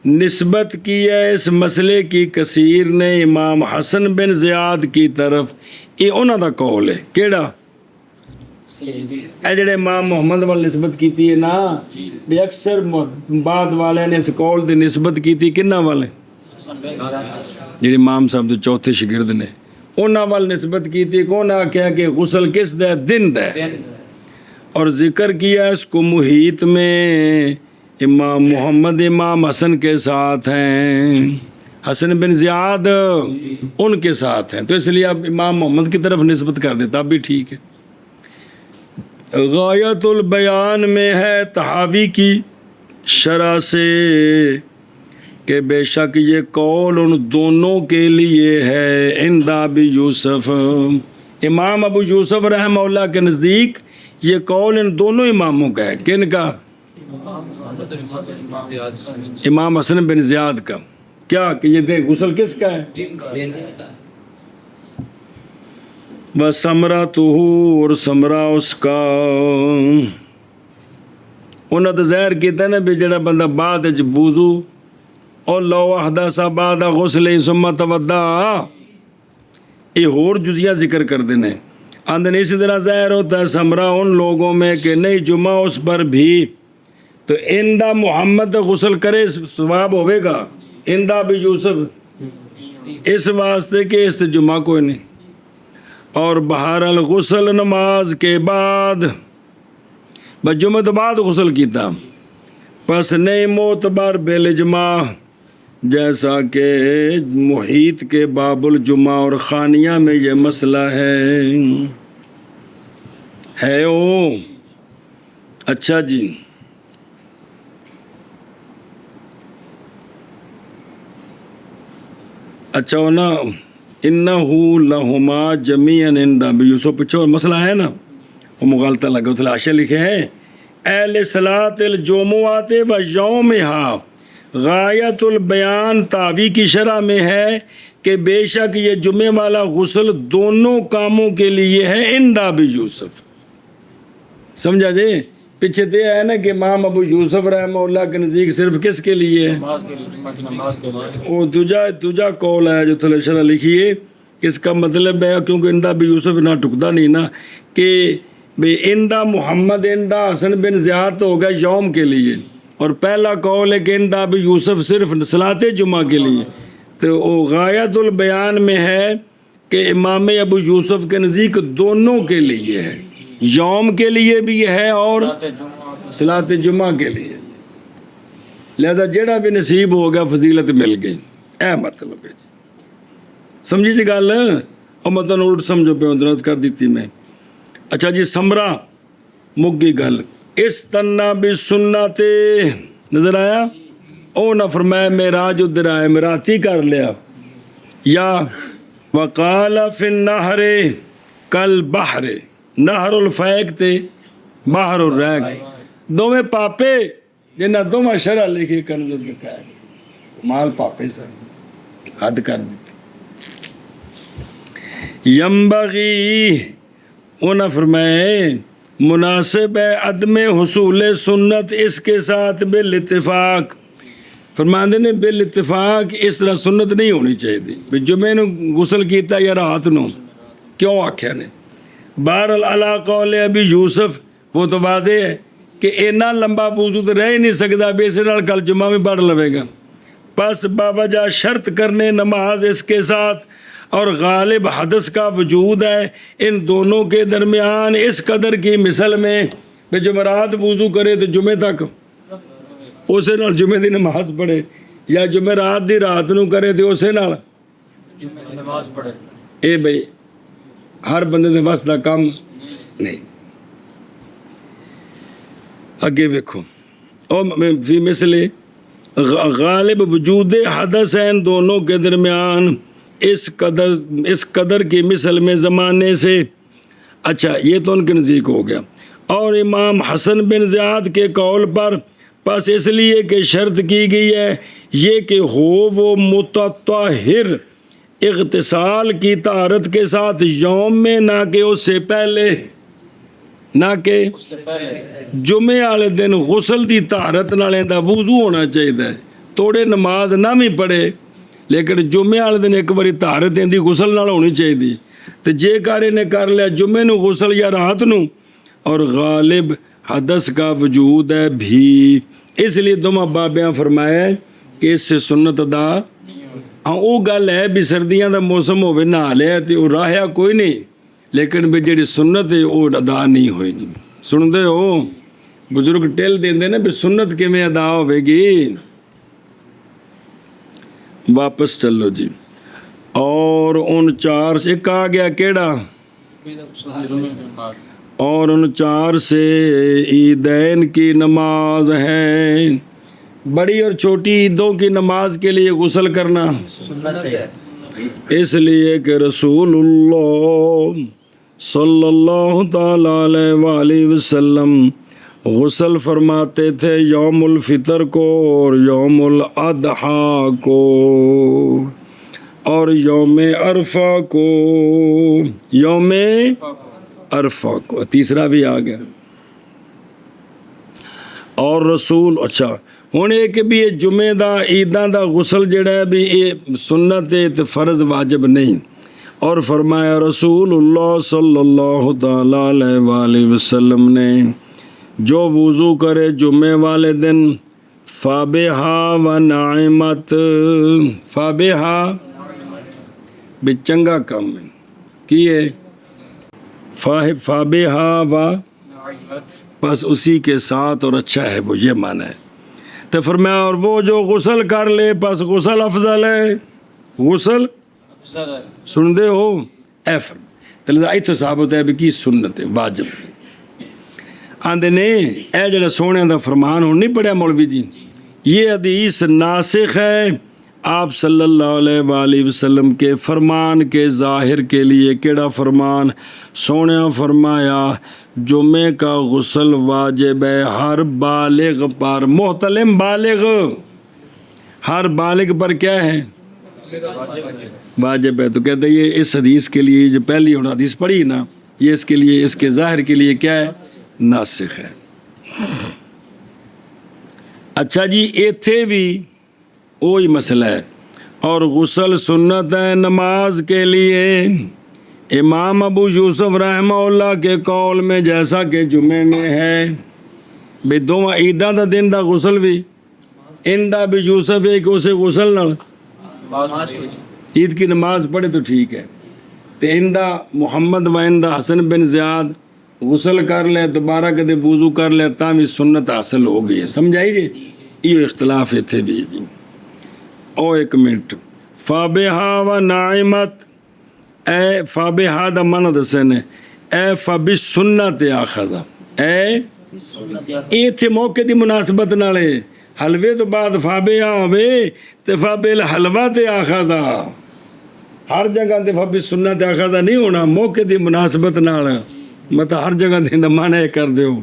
نسبت کی ہے اس مسئلے کی کثیر نے امام حسن بن زیاد کی طرف۔ یہ انہوں دا قول ہے، کیڑا اے جڑے امام محمد وال نسبت کی تھی نا، بھی اکثر بعد والے نے اس قول دی نسبت کی تھی کنہ والے جڑے امام صاحب دے چوتھے شگرد نے، انہاں وال نسبت کی تھی کون آکھیا کہ غسل کس دے دن دے، اور ذکر کیا اس کو محیط میں امام محمد امام حسن کے ساتھ ہیں، حسن بن زیاد ان کے ساتھ ہیں، تو اس لیے اب امام محمد کی طرف نسبت کر دیتا اب بھی ٹھیک ہے۔ غایت البیان میں ہے تحاوی کی شرح سے کہ بے شک یہ قول ان دونوں کے لیے ہے، عند ابی یوسف، امام ابو یوسف رحمہ اللہ کے نزدیک یہ قول ان دونوں اماموں کا ہے، کن کا؟ امام حسن بن زیاد کا، کیا کہ یہ دیکھ غسل کس کا ہے؟ بس ثمرہ تو اور ثمرہ اس کا، انہوں نے ظاہر کیتا ہے نا بھی جڑا بندہ بعد وضو اور لو احدث بعد غسل ثم تودع، یہ اور جزیہ ذکر کر دینے اندن اسی طرح ظاہر ہوتا ہے ثمرہ ان لوگوں میں کہ نہیں جمعہ اس پر بھی، تو اندہ محمد غسل کرے ثواب ہوئے گا، اندہ بھی یوسف اس واسطے کہ اس جمعہ کوئی نہیں، اور بہرحال غسل نماز کے بعد بس جمعے تو بعد غسل کیتا پس نہیں معتبر بالاجماع جیسا کہ محیط کے باب الجمعہ اور خانیہ میں یہ مسئلہ ہے او اچھا جی اچھا ہونا انہو لہما جمیعاً عند ابی یوسف پچھو مسئلہ ہے نا وہ مغالطہ لگا تلاشہ لکھے ہیں اہل صلاۃ الجمعات و یومہا غایت البیان تابی کی شرح میں ہے کہ بے شک یہ جمعے والا غسل دونوں کاموں کے لیے ہے عند ابی یوسف سمجھا جی پیچھے تو ہے نا کہ امام ابو یوسف رحمہ اللہ کے نزدیک صرف کس کے لیے ہے وہ دوجا قول ہے جو تھلے شرح لکھیے اس کا مطلب ہے کیونکہ اندہ ابو یوسف نہ ٹکتا نہیں نا کہ بھئی اندہ محمد اندہ حسن بن زیاد تو ہوگا یوم کے لیے اور پہلا قول ہے کہ اندہ ابو یوسف صرف صلاۃ جمعہ کے لیے تو وہ غایت البیان میں ہے کہ امام ابو یوسف کے نزدیک دونوں کے لیے ہے یوم کے لیے بھی ہے اور صلاۃ جمعہ کے لیے لہذا جڑا بھی نصیب ہو گیا فضیلت مل گئی اے مطلب ہے جی سمجھی جی گل اور مطلب الٹ سمجھو پہ درست کر دیتی میں اچھا جی سمرا مگی گل استنا بسنت نظر آیا او نہ فرمایا معراج ادھر آئے مراتی کر لیا یا وقال فی النہر کل بحر نہر الفیق تے بحر الریق دوویں پاپے جنہ دوواں شرح لکھی کنز الدقائق مال پاپے سر حد کر دیتی ینبغی انہوں نے فرمائے مناسب ہے عدم حصول سنت اس کے ساتھ بالاتفاق فرماندے نے بالاتفاق اس طرح سنت نہیں ہونی چاہیے جمعے نو غسل کیتا یا رات نو کیوں آکھیا نے بہرحال علی قول ابی یوسف وہ تو واضح ہے کہ اینا لمبا وضو تو رہ ہی نہیں سکتا بھی اسے نال کل جمعہ میں پڑھ لوے گا پس باوجہ شرط کرنے نماز اس کے ساتھ اور غالب حدث کا وجود ہے ان دونوں کے درمیان اس قدر کی مثل میں کہ جمعرات وضو کرے تو جمعے تک اسے نال جمعے دی نماز پڑھے یا جمعرات دی رات نو کرے تو اسے نال نماز پڑھے اے بھئی ہر بندے دے بس دا کام نہیں اگے ویکھو او فی مثل غالب وجود حدث ہے ان دونوں کے درمیان اس قدر کی مثل میں زمانے سے اچھا یہ تو ان کے نزدیک ہو گیا اور امام حسن بن زیاد کے قول پر پس اس لیے کہ شرط کی گئی ہے یہ کہ ہو وہ متطہر اغتسال کی طہارت کے ساتھ یوم میں نہ کہ اس سے پہلے نہ کہ جمعے والے دن غسل دی طہارت نال دا وضو ہونا چاہیے توڑے نماز نہ بھی پڑھے لیکن جمعے والے دن ایک باری طہارت دی غسل نال ہونی چاہیے تو جے کارے نے کر لیا جمعے نو غسل یا رات نو اور غالب حدث کا وجود ہے بھی اس لیے دوما بابیاں فرمایا کہ اس سے سنت ادا ہاں وہ گل ہے بھی سردیاں دا موسم ہوئے نہ لیا تو وہ راہیا کوئی نہیں لیکن بھی جڑی سنت ہے وہ ادا نہیں ہوئی جی سن دے ہو بزرگ ٹیل دیں نا بھی سنت کیویں ادا ہوئے گی واپس چلو جی اور ان چار سے ایک آ گیا کیڑا اور ان چار سے عیدین کی نماز ہے بڑی اور چھوٹی عیدوں کی نماز کے لیے غسل کرنا اس لیے کہ رسول اللہ صلی اللہ تعالیٰ علیہ وآلہ وسلم غسل فرماتے تھے یوم الفطر کو اور یوم الاضحیٰ کو اور یوم عرفہ کو یوم عرفہ کو تیسرا بھی آ گیا اور رسول اچھا ہوں ایک بھی یہ جمعے دا عیداں دا غسل جڑا ہے بھی یہ سنت ہے تو فرض واجب نہیں اور فرمایا رسول اللہ صلی اللہ تعالیٰ علیہ وآلہ وسلم نے جو وضو کرے جمعے والے دن فابہا و نعمت فابہا بھی چنگا کام ہے کیے فابہا و بس اسی کے ساتھ اور اچھا ہے وہ، یہ معنی ہے۔ تو فرمایا اور وہ جو غسل کر لے بس غسل افضل ہے، غسل سن دے ہو اے فرما اتنے ثابت ہے بھی کی سنت ہے، واجب آندے نے اے جڑا سونے دا فرمان ہوں نہیں پڑھیا مولوی جی، یہ حدیث ناسخ ہے آپ صلی اللہ علیہ وآلہ وسلم کے فرمان کے ظاہر کے لیے۔ کیڑا فرمان؟ سونے فرمایا جمعے کا غسل واجب ہے ہر بالغ پر، محتلم بالغ، ہر بالغ پر کیا ہے؟ واجب ہے۔ تو کہتے ہیں یہ اس حدیث کے لیے جو پہلی اور حدیث پڑھی نا، یہ اس کے لیے، اس کے ظاہر کے لیے کیا ہے؟ ناسخ ہے۔ اچھا جی ایتھے بھی وہی مسئلہ ہے، اور غسل سنت ہے نماز کے لیے۔ امام ابو یوسف رحمہ اللہ کے قول میں جیسا کہ جمعے میں ہے بھئی دونوں عیداں دا دن دا غسل بھی ان دا بھی یوسف ہے کہ اسے غسل نہ عید کی نماز پڑھے تو ٹھیک ہے، تو ان دا محمد و ان دا حسن بن زیاد غسل کر لے دوبارہ کدے وضو کر لے تاں بھی سنت حاصل ہو گئی ہے، سمجھائی جی؟ یہ اختلاف تھے بھی جی۔ او ایک منٹ، فابہا و نائمت، اے فابہا دا منع دسن اے فبی سنت آخذا، اے ایتھے موقع دی مناسبت نالے حلوے تو بعد فابہا ہوئے تے فابل حلوہ تے آخذا، ہر جگہ تے فبی سنت آخذا نہیں ہونا، موقع دی مناسبت نال مطلب ہر جگہ دے دا معنی کر دیو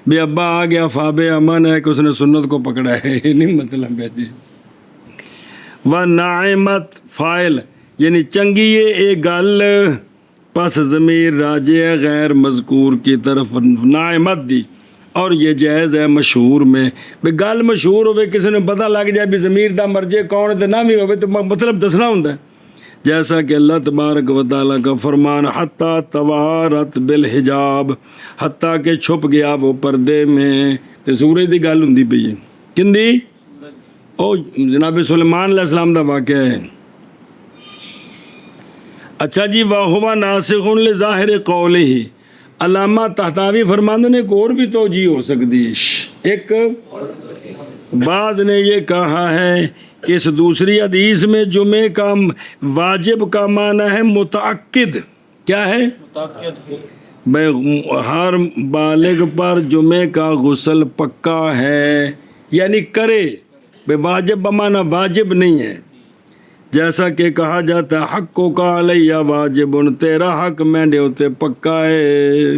بھی ابا آ گیا فابہا معنی ہے کہ اس نے سنت کو پکڑا ہے، یہ نہیں مطلب ہے جی۔ و نائمت فائل یعنی چنگی اے گل، پس ضمیر راجع ہے غیر مذکور کی طرف نائمت دی، اور یہ جائز ہے مشہور میں بھی گل مشہور ہوئے کسی نے پتہ لگ جائے بھی ضمیر دا مرجع کون ہے تو نہ بھی ہوئے تو مطلب دسنا ہوتا ہے، جیسا کہ اللہ تبارک و تعالیٰ کا فرمان حتیٰ توارت بالحجاب، حتیٰ کہ چھپ گیا وہ پردے میں، تو سورج دی گل ہوندی پئی ہے کن دی؟ او جناب سلیمان علیہ السلام دا واقعہ ہے۔ اچھا جی وَهُوَ نَاسِخٌ لِظَاهِرِ قَوْلِهِ، علامہ طحطاوی فرماندے نے ایک اور بھی توجیہ ہو سکتی ہے، ایک بعض نے یہ کہا ہے کہ اس دوسری حدیث میں جمعے کا واجب کا معنی ہے متعقد، کیا ہے؟ ہر بالغ پر جمعے کا غسل پکا ہے، یعنی کرے، بے واجب بمانا واجب نہیں ہے، جیسا کہ کہا جاتا ہے حق کا علیہ واجب، تیرا حق میں نے ہوتے پکا ہے۔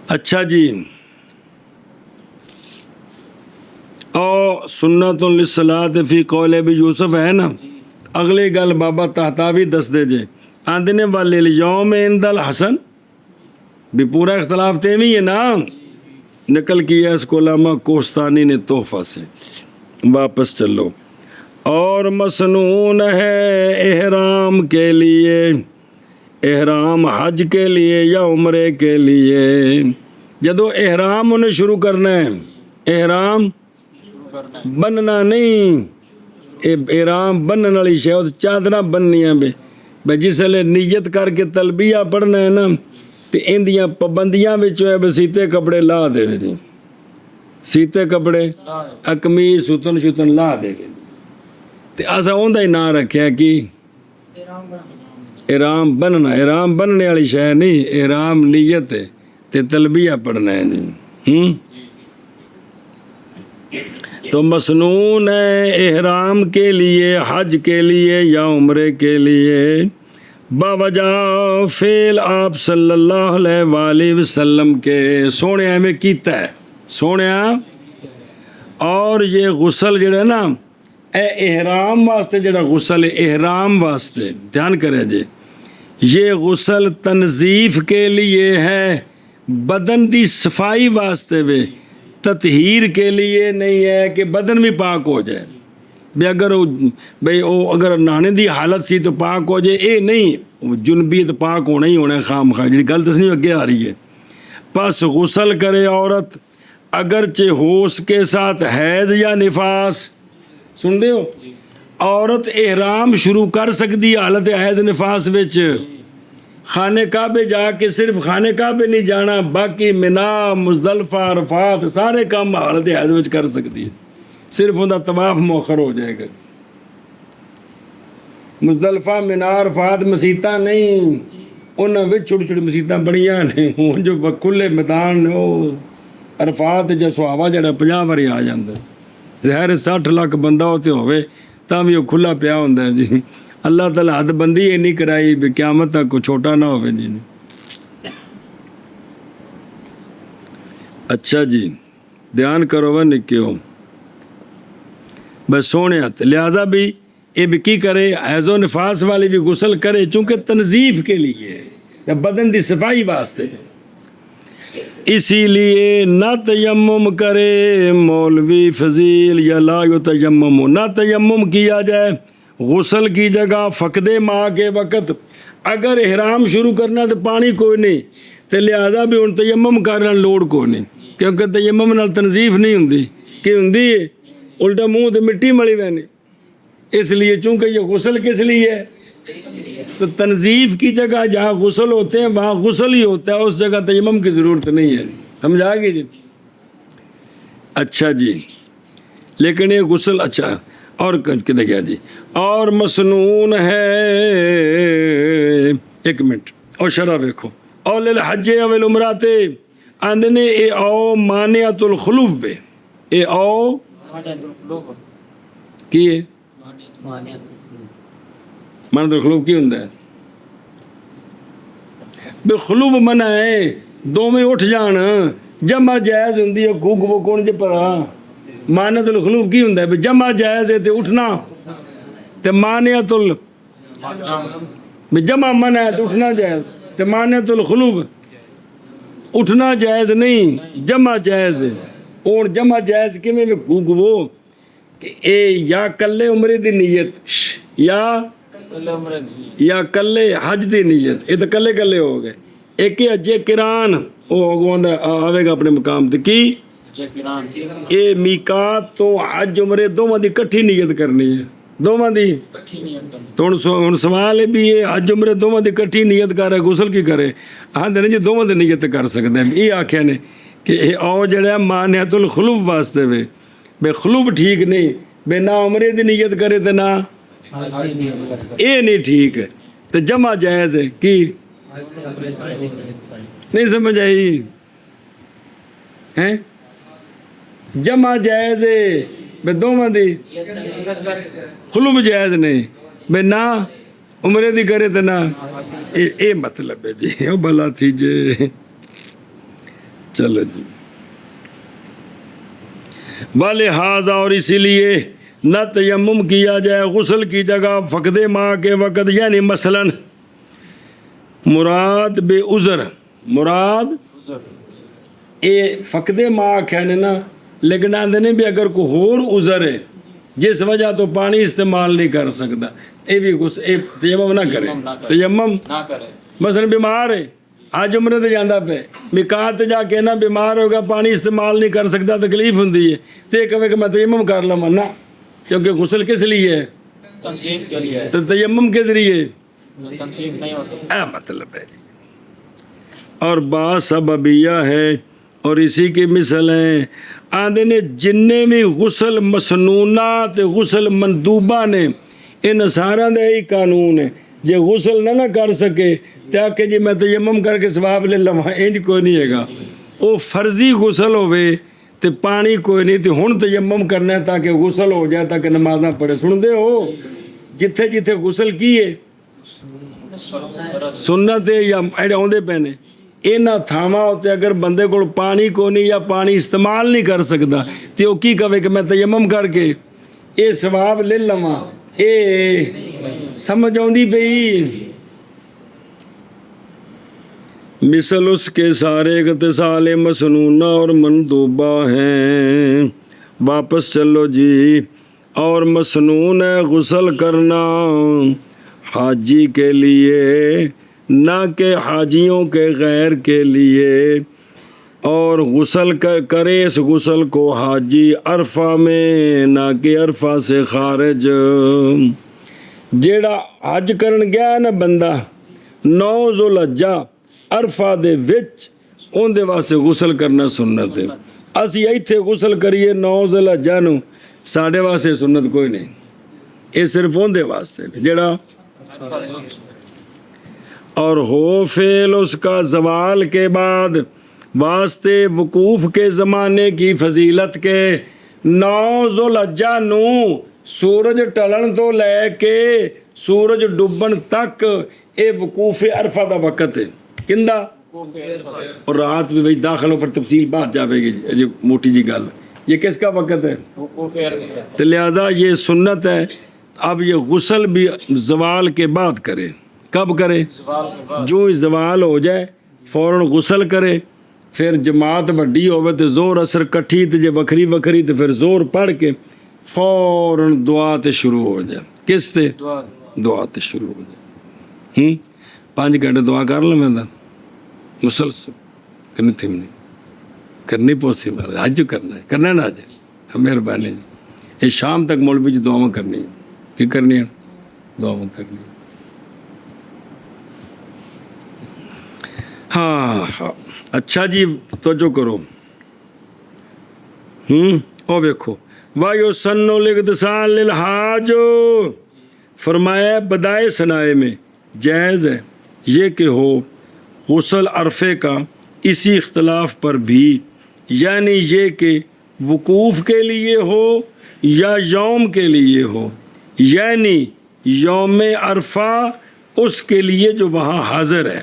اچھا جی او سنت للصلاۃ فی قول ابی یوسف ہے نا، اگلی گل بابا طحطاوی دس دے جے آندے نے والیوم عند الحسن، بھی پورا اختلاف تے بھی ہے نا، نقل کیا اس کو علامہ کوستانی نے تحفہ سے، واپس چلو۔ اور مسنون ہے احرام کے لیے، احرام حج کے لیے یا عمرے کے لیے، جدو احرام انہیں شروع کرنا ہے، احرام بننا نہیں، احرام بننے والی شے چادرہ بننیاں بے جس لئے نیت کر کے تلبیہ پڑھنا ہے نا، تو اندیاں پابندیاں وچوں ہے سیتے کپڑے لا دے جی، سیتے کپڑے اکمیز ستن شتن لا دے گے، تو ایسا ہوندہ ہی نہ رکھیا کہ احرام بننا، احرام بننے والی شے نہیں، احرام نیت ہے تے تلبیہ پڑھنا ہے نہیں۔ تو مسنون ہے احرام کے لیے، حج کے لیے یا عمرے کے لیے، باوجہ فعل آپ صلی اللہ علیہ وآلہ وسلم کے، سونے ہمیں کیتا ہے سونے، اور یہ غسل جڑا ہے نا اے احرام واسطے، جڑا غسل احرام واسطے دھیان کرے جی، یہ غسل تنظیف کے لیے ہے، بدن دی صفائی واسطے وے، تطہیر کے لیے نہیں ہے کہ بدن بھی پاک ہو جائے، اگر نہانے دی حالت سی تو پاک ہو جائے، اے نہیں، جنبیت پاک ہونا ہی ہونا خام خواہ، جی گل دسنی اگے آ رہی ہے۔ پس غسل کرے عورت اگرچہ ہوش کے ساتھ حیض یا نفاس، سن دے ہو، عورت احرام شروع کر سکتی حالت حیض نفاس وچ، خانے کعبے جا کے صرف خانے کعبے نہیں جانا، باقی منا مزدلفہ عرفات سارے کام حالت حیض وچ کر سکتی ہے، صرف ان کا طواف مؤخر ہو جائے گا۔ مزدلفہ منا عرفات مسیتاں نہیں، انہاں وچ چھوٹی چھوٹی مسیتاں بڑیاں نے، ہن جو کھلے میدان نے وہ عرفات جو سہاوا جڑا 50 واری آ جاندا، ظاہر 60 لاکھ بندہ ہوتے ہوئے تاں بھی وہ کھلا پیا ہوندا ہے جی۔ اللہ تعالیٰ حد بندی یہ نہیں کرائی بھی قیامت تک کوئی چھوٹا نہ ہوئے جی۔ اچھا جی دھیان کرو وہ نکیو بس سونے آتے، لہٰذا بھی یہ بھی کی کرے، حیض و نفاس والی بھی غسل کرے چونکہ تنظیف کے لیے یا بدن دی صفائی واسطے، اسی لیے نہ تیمم کرے مولوی فضیل یا لا یتیمم، نہ تیمم کیا جائے غسل کی جگہ فقد ماء کے وقت۔ اگر احرام شروع کرنا تو پانی کوئی نہیں تو لہٰذا بھی ہن تیمم کرنا لوڑ کوئی نہیں، کیونکہ تیمم نال تنظیف نہیں ہوندی، کہ ہوندی ہے الٹا منہ تے مٹی ملی وینی، اس لیے چونکہ یہ غسل کس لیے ہے، تو تنظیف کی جگہ جہاں غسل ہوتے ہیں وہاں غسل ہی ہوتا ہے، اس جگہ تیمم کی ضرورت نہیں ہے، سمجھا گی جی؟ اچھا جی لیکن یہ غسل اچھا اور کدھر گیا جی، اور مسنون ہے، ایک منٹ اور شرح دیکھو، اور للحج او العمرات آندے نے اے او مانعۃ الخلوف وے، اے او کی ہے مانعۃ الخلوف کی ہوندا ہے؟ بے خلوف منع ہے دو میں اٹھ جان، جمع جائز ہوندی ہے گھگ وہ کون جے پرا، مانعۃ الخلوف کی ہوندا ہے جمع جائز ہے تے اٹھنا، تے مانعۃ جمع منع ہے تے اٹھنا جائز، تے مانعۃ الخلوف اٹھنا جائز نہیں جمع جائز ہے، اور جمع جائز کیویں گھگ وہ کہ اے یا کلے عمرے دی نیت یا کلے حج دی نیت، یہ تو کلے کلے ہو گئے، ایک حج قران وہ آوے گا اپنے مقام تے کی اے میقات تو حج عمرے دونوں دی کٹھی نیت کرنی ہے، دونوں دی تو ہن سوال ہے بھی یہ حج عمرے دونوں دی کٹھی نیت کرے غسل کی کرے، آندے نے جی دونوں دی نیت کر سکتے ہیں، یہ آکھیا نے کہ اے او جڑا مانعۃ الخلوف واسطے وے، بے خلوف ٹھیک نہیں، بے نہ عمرے دی نیت کرے تے نہ اے نہیں ٹھیک ہے، تو جمع جائز ہے کی نہیں سمجھ آئی ہیں، جمع جائز ہے بے دونوں دی خلوف جائز نہیں، بے نہ عمرے دی کرے تے نہ اے مطلب ہے جی، او بھلا تھی جے، چلو جی ولہذا اور اسی لیے نہ تیمم کیا جائے غسل کی جگہ فقد ماء کے وقت، یعنی مثلا مراد بے عذر، مراد اے فقد ماء کہنے نا، لیکن آندے نے بھی اگر کوئی اور عذر ہے جس وجہ تو پانی استعمال نہیں کر سکتا، اے بھی تیمم نہ کرے، تیمم مثلا بیمار ہے آج عمرے تے جاندہ پہ میقات جا کے نا بیمار ہوگا پانی استعمال نہیں کر سکتا، تکلیف ہوندی ہے تے کہے کہ میں تیمم کر لواں، نہ، کیونکہ غسل کس لیے ہے، تنظیف کے لیے، تو تیمم کے ذریعے تنظیف نہیں ہوتا، اے مطلب ہے۔ اور با سببیہ ہے اور اسی کی مثل ہیں، آندے نے جننے بھی غسل مسنونات غسل مندوبہ نے، ان سارا دے ہی قانون ہے، جے غسل نہ کر سکے تاکہ جی میں تیمم کر کے ثواب لے لواں، انج کوئی نہیں ہے گا، وہ فرضی غسل ہوئے تے پانی کوئی نہیں تے ہن تیمم کرنا ہے تاکہ غسل ہو جائے تاکہ نمازاں پڑھے، سن دے ہو جتھے جتھے غسل کیے سنت ہے یا ایڈے ہوندے پینے، اینا تھاما ہوتے اگر بندے کو پانی کو نہیں یا پانی استعمال نہیں کر سکتا تے وہ کی کہے کہ میں تیمم کر کے اے ثواب لے لواں، اے سمجھ آؤندی پئی؟ مثل اس کے سارے اغتسال مسنونہ اور مندوبہ ہیں، واپس چلو جی، اور مسنون ہے غسل کرنا حاجی کے لیے نہ کہ حاجیوں کے غیر کے لیے، اور غسل کرے اس غسل کو حاجی عرفہ میں نہ کہ عرفہ سے خارج، جیڑا حج کرن گیا نا بندہ 9 ذوالحجہ عرفہ دے وچ اون دے واسطے غسل کرنا سنت ہے. اسی ایتھے غسل کریے 9 ذوالحجہ نو ساڈے واسطے سنت کوئی نہیں. یہ صرف اون دے واسطے جڑا اور ہو فعل اس کا زوال کے بعد واسطے وقوف کے زمانے کی فضیلت کے. 9 ذوالحجہ نو سورج ٹلن تو لے کے سورج ڈبن تک اے وقوف عرفہ دا وقت ہے. کندہ اور رات بھی داخل ہو پر تفصیل بات جاوے گی جی موٹی جی گل. یہ کس کا وقت ہے؟ تو لہذا یہ سنت ہے. اب یہ غسل بھی زوال کے بعد کرے. کب کرے؟ جو ہی زوال ہو جائے فوراً غسل کرے. پھر جماعت وڈی ہوئے تو زور اثر کٹھی تو جے وکھری وکھری تو پھر زور پڑھ کے فوراً دعا تے شروع ہو جائے. کس تے؟ دعا تے شروع ہو جائے. 5 گھنٹے دعا کر لیں میں مسلسل کرنی تھی نہیں کرنی پاسبل اج کرنا ہے کرنا نا اج مہربانی جی. یہ شام تک مولوی جی دعاواں کرنی کی کرنی دعاواں کرنی. ہاں اچھا جی توجہ کرو. او ویکھو وایو سنو الاغتسال للحاج فرمایا بدائے سنائے میں جائز ہے یہ کہ ہو غسل عرفے کا اسی اختلاف پر بھی، یعنی یہ کہ وقوف کے لیے ہو یا یوم کے لیے ہو، یعنی یوم عرفہ اس کے لیے جو وہاں حاضر ہے،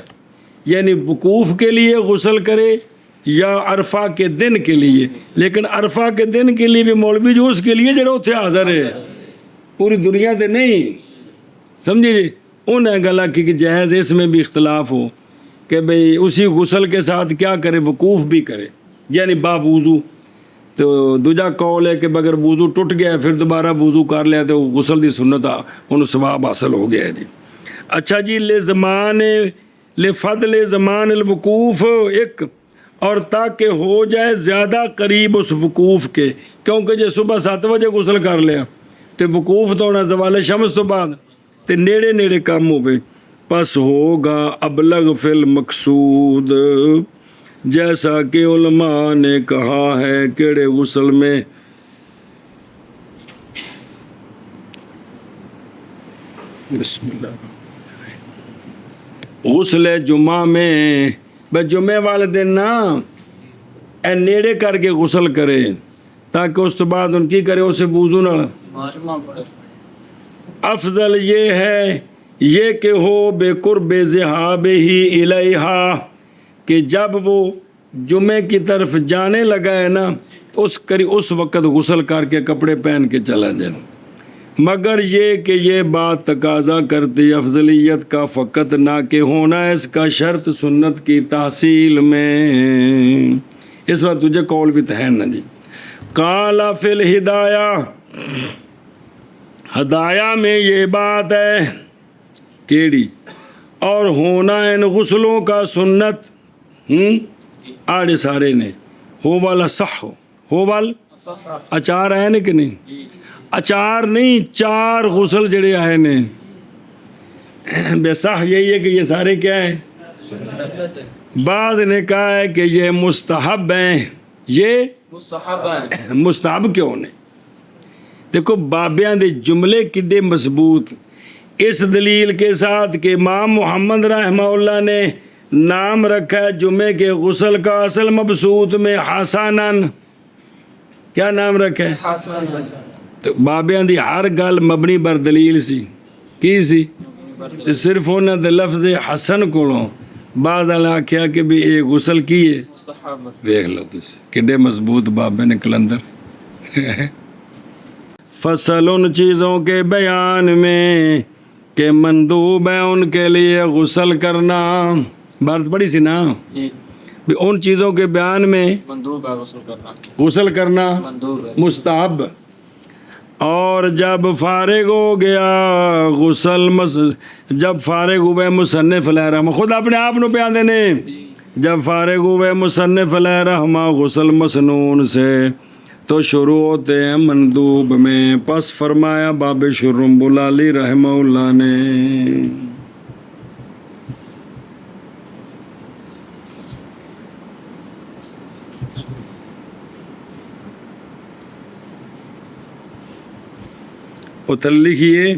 یعنی وقوف کے لیے غسل کرے یا عرفہ کے دن کے لیے. لیکن عرفہ کے دن کے لیے بھی مولوی جو اس کے لیے جڑا اتنے حاضر ہے پوری دنیا تے نہیں. سمجھے جی انہیں گلا کہ جائز اس میں بھی اختلاف ہو کہ بھئی اسی غسل کے ساتھ کیا کرے وقوف بھی کرے یعنی با وضو. تو دوجا قول ہے کہ بغیر وضو ٹوٹ گیا پھر دوبارہ وضو کر لیا تو غسل دی سنت انہوں ثواب حاصل ہو گیا ہے جی. اچھا جی لفضل زمان الوقوف ایک اور تاکہ ہو جائے زیادہ قریب اس وقوف کے، کیونکہ جے صبح 7 بجے غسل کر لیا تو وقوف تو ہونا زوال شمس تو بعد تے نیڑے نیڑے کم ہوئے پس ہوگا ابلغ فی المقصود، جیسا کہ علماء نے کہا ہے کیڑے غسل میں بسم اللہ غسل جمعہ میں بس جمعے والے دن نا اے نیڑے کر کے غسل کرے تاکہ اس تو بعد ان کی کرے اسے وضو نہ. افضل یہ ہے یہ کہ ہو بے قرب ذہاب ہی الیہا کہ جب وہ جمعے کی طرف جانے لگا ہے نا اس وقت غسل کر کے کپڑے پہن کے چلا جائے. مگر یہ کہ یہ بات تقاضا کرتی افضلیت کا فقط نہ کہ ہونا اس کا شرط سنت کی تحصیل میں. اس وقت تجھے قول بھی تو ہے نا جی. قال فی الہدایہ ہدایہ میں یہ بات ہے کیڑی اور ہونا ان غسلوں کا سنت آڑے سارے نے ہو والا صح ہو وال اچار ہے نا کہ نہیں اچار نہیں 4 غسل جڑے آئے نے بے صح یہی ہے کہ یہ سارے کیا ہیں بعض نے کہا ہے کہ یہ مستحب ہیں. یہ مستحب کیوں نے؟ دیکھو بابیاں دے جملے کڈے مضبوط اس دلیل کے ساتھ کہ امام محمد رحمہ اللہ نے نام رکھا ہے جمعے کے غسل کا اصل مبسوط میں حسنن. کیا نام رکھا ہے؟ تو بابیاں دی ہر گل مبنی بر دلیل سی کی سی تو صرف انہوں دے لفظ حسن کولوں بعض اللہ کیا کہ بھی یہ غسل کیے دیکھ لو تسی کڈے مضبوط بابے نے کلندر. فصل ان چیزوں کے بیان میں کہ مندوب ہے ان کے لیے غسل کرنا. بات پڑی سی نا بھی ان چیزوں کے بیان میں مندوب ہے غسل کرنا مستحب. اور جب فارغ ہو گیا غسل جب فارغ ہوئے مصنف علیہ رحمہ خود اپنے آپ نو پیاندے نے جب فارغ ہوئے مصنف علیہ رحمہ غسل مسنون سے تو شروع ہوتے ہیں مندوب میں. پس فرمایا باب شرم بلالی رحمہ اللہ نے وہ تھل لکھیے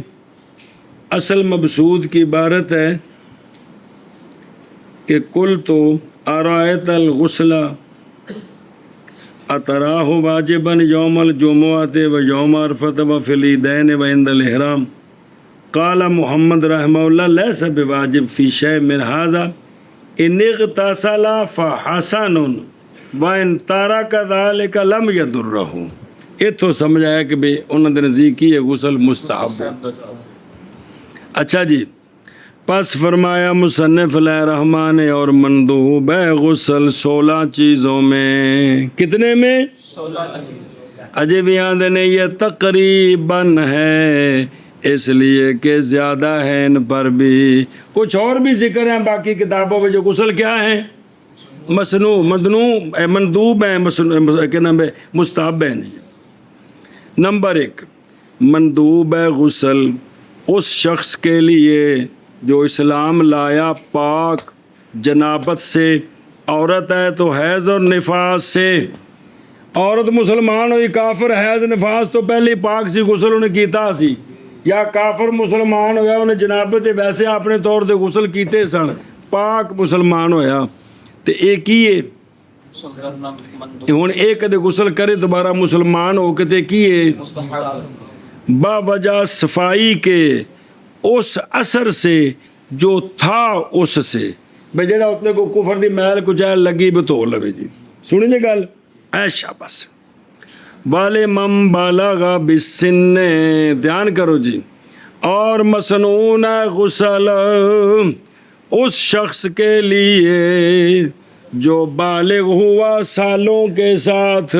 اصل مبسوط کی عبارت ہے کہ کل تو آرایت الغسل اتراہ واجباً یوم الجمعۃ و یوم عرفۃ و فی العیدین و عند الاحرام قال محمد رحمہ اللہ لیس بواجب فی شیء من ھذا ان اغتسل فحسن وان ترک ذلک لم یضرہ. اتوں سمجھ آیا کہ بھئی انہوں نے نزدیک یہ غسل مستحب ہے. اچھا جی، پس فرمایا مصنف علیہ الرحمٰن اور مندوب ہے غسل 16 چیزوں میں. کتنے میں؟ 16. اجے بھی یاد نہیں، یہ تقریباً ہے اس لیے کہ زیادہ ہے ان پر بھی. کچھ اور بھی ذکر ہیں باقی کتابوں میں جو غسل کیا ہیں، مندوب ہیں، کیا نام ہے، مستحب ہیں. نمبر 1 مندوب ہے غسل اس شخص کے لیے جو اسلام لایا پاک جنابت سے، عورت ہے تو حیض اور نفاس سے. عورت مسلمان ہوئی کافر حیض نفاس تو پہلے پاک سی غسل انہیں کیتا سی، یا کافر مسلمان ہویا انہیں جنابت ویسے اپنے طور تے غسل کیتے سن، پاک مسلمان ہویا تے ایک ہی ہے ہن ایک دے غسل کرے دوبارہ مسلمان ہو کے تے کی ہے با وجہ صفائی کے اس اثر سے جو تھا اس سے. بھئی جیڑا اتنے کو کفر دی میل کچیل لگی بھی تو لوے جی. سنیں جی گل ایشا بس والے مم بالغ بالسن، دھیان کرو جی. اور مسنون غسل اس شخص کے لیے جو بالغ ہوا سالوں کے ساتھ.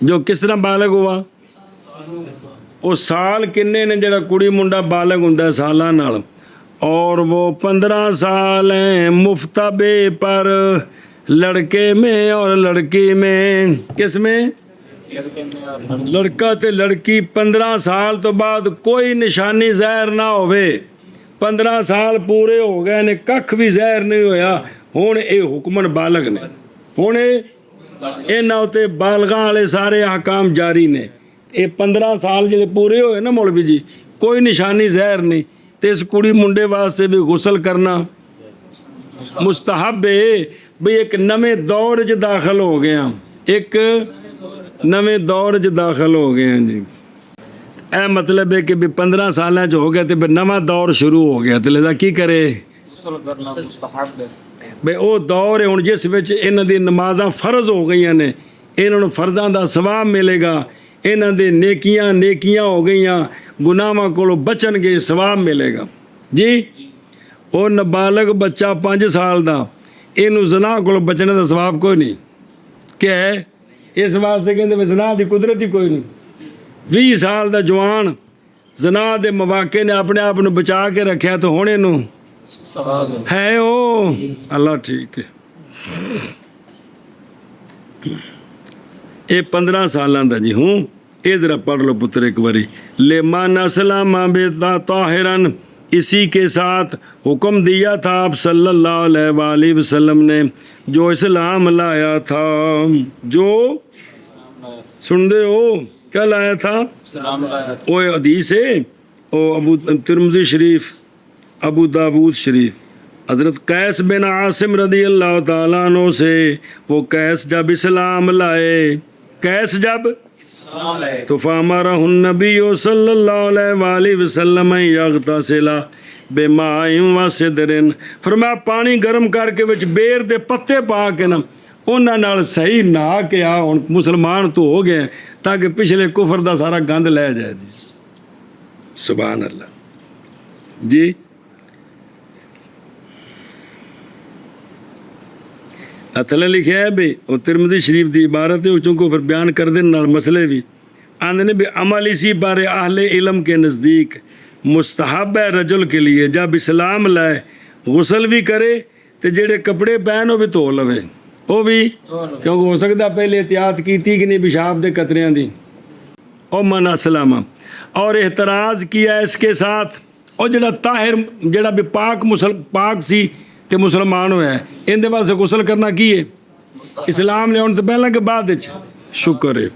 جو کس طرح بالغ ہوا؟ وہ سال کنے نے جڑا کڑی منڈا بالغ ہوندا سالاں نال، اور وہ 15 سال ہیں مفتبے پر، لڑکے میں اور لڑکی میں. کس میں؟ لڑکا تے لڑکی 15 سال تو بعد کوئی نشانی ظاہر نہ ہوئے. 15 سال پورے ہو گئے نے ککھ بھی ظاہر نہیں ہویا، ہن اے حکمن بالغ نے، ہن انہاں تے بالغاں والے سارے احکام جاری نے. یہ 15 سال جے پورے ہوئے نا مولوی جی، کوئی نشانی ظاہر نہیں، تے اس کڑی منڈے واسطے بھی غسل کرنا مستحب ہے. بھئی ایک نویں دور چ داخل ہو گیا، ایک نویں دور چ داخل ہو گئے ہیں جی. اے مطلب ہے کہ بھی 15 سالاں چ ہو گیا تے پھر نواں دور شروع ہو گیا، تے لہذا کی کرے بھئی او دور ہے ہن جس وچ انہاں دی نمازاں فرض ہو گئیاں نے، انہاں نوں فرضاں دا ثواب ملے گا، انہاں دے نیکیاں ہو گئیاں، گناہاں کولوں بچن گے، ثواب ملے گا جی. او نابالغ بچہ 5 سال دا، اینوں زنا کولوں بچنے دا ثواب کوئی نہیں. کیا ہے اس واسطے کہندے زنا دی قدرت ہی کوئی نہیں. 20 سال دا جوان زنا دے مواقع نے اپنے آپ نوں بچا کے رکھیا تو ہن اینوں ہے او اللہ ٹھیک ہے. اے 15 سالاں دا جی. ہوں اے ذرا پڑھ لو پتر ایک باری. لمن اسلم بطاہرن، اسی کے ساتھ حکم دیا تھا آپ صلی اللہ علیہ وآلہ وسلم نے جو اسلام لایا تھا. جو سن دے ہو کیا لایا تھا؟ وہ حدیث ہے او ابو ترمذی شریف، ابو داود شریف، حضرت قیس بن عاصم رضی اللہ تعالیٰ عنہ سے. وہ قیس جب اسلام لائے، قیس جب تو فامرہ النبی صلی اللہ علیہ وآلہ وسلم یغتسل بماء و سدر، فرمایا پانی گرم کر کے وچ بیر دے پتے پا کے نا انہاں نال صحیح نہا کے آ، ہن مسلمان تو ہو گئے تاکہ پچھلے کفر دا سارا گند لے جائے جی. سبحان اللہ جی. تھلے لکھیا ہے بھی وہ ترمذی شریف دی عبارت ہے، چونکہ پھر بیان کر دین نال مسئلے بھی آندے نے بھی عمل اسی بارے اہل علم کے نزدیک مستحب ہے رجل کے لیے جب اسلام لائے غسل بھی کرے تے جڑے کپڑے پہن وہ بھی دھو لوے، وہ بھی کیونکہ ہو سکتا پہلے احتیاط کیتی کہ نہیں پیشاب دے قطریاں دی. او من اسلام، اور اعتراض کیا اس کے ساتھ اور جڑا طاہر جڑا بھی پاک سی تے مسلمان ہویا ہے، ان دے واسطے غسل کرنا کی ہے؟ اسلام لے آن تو پہلا کہ بعد شکر ہے.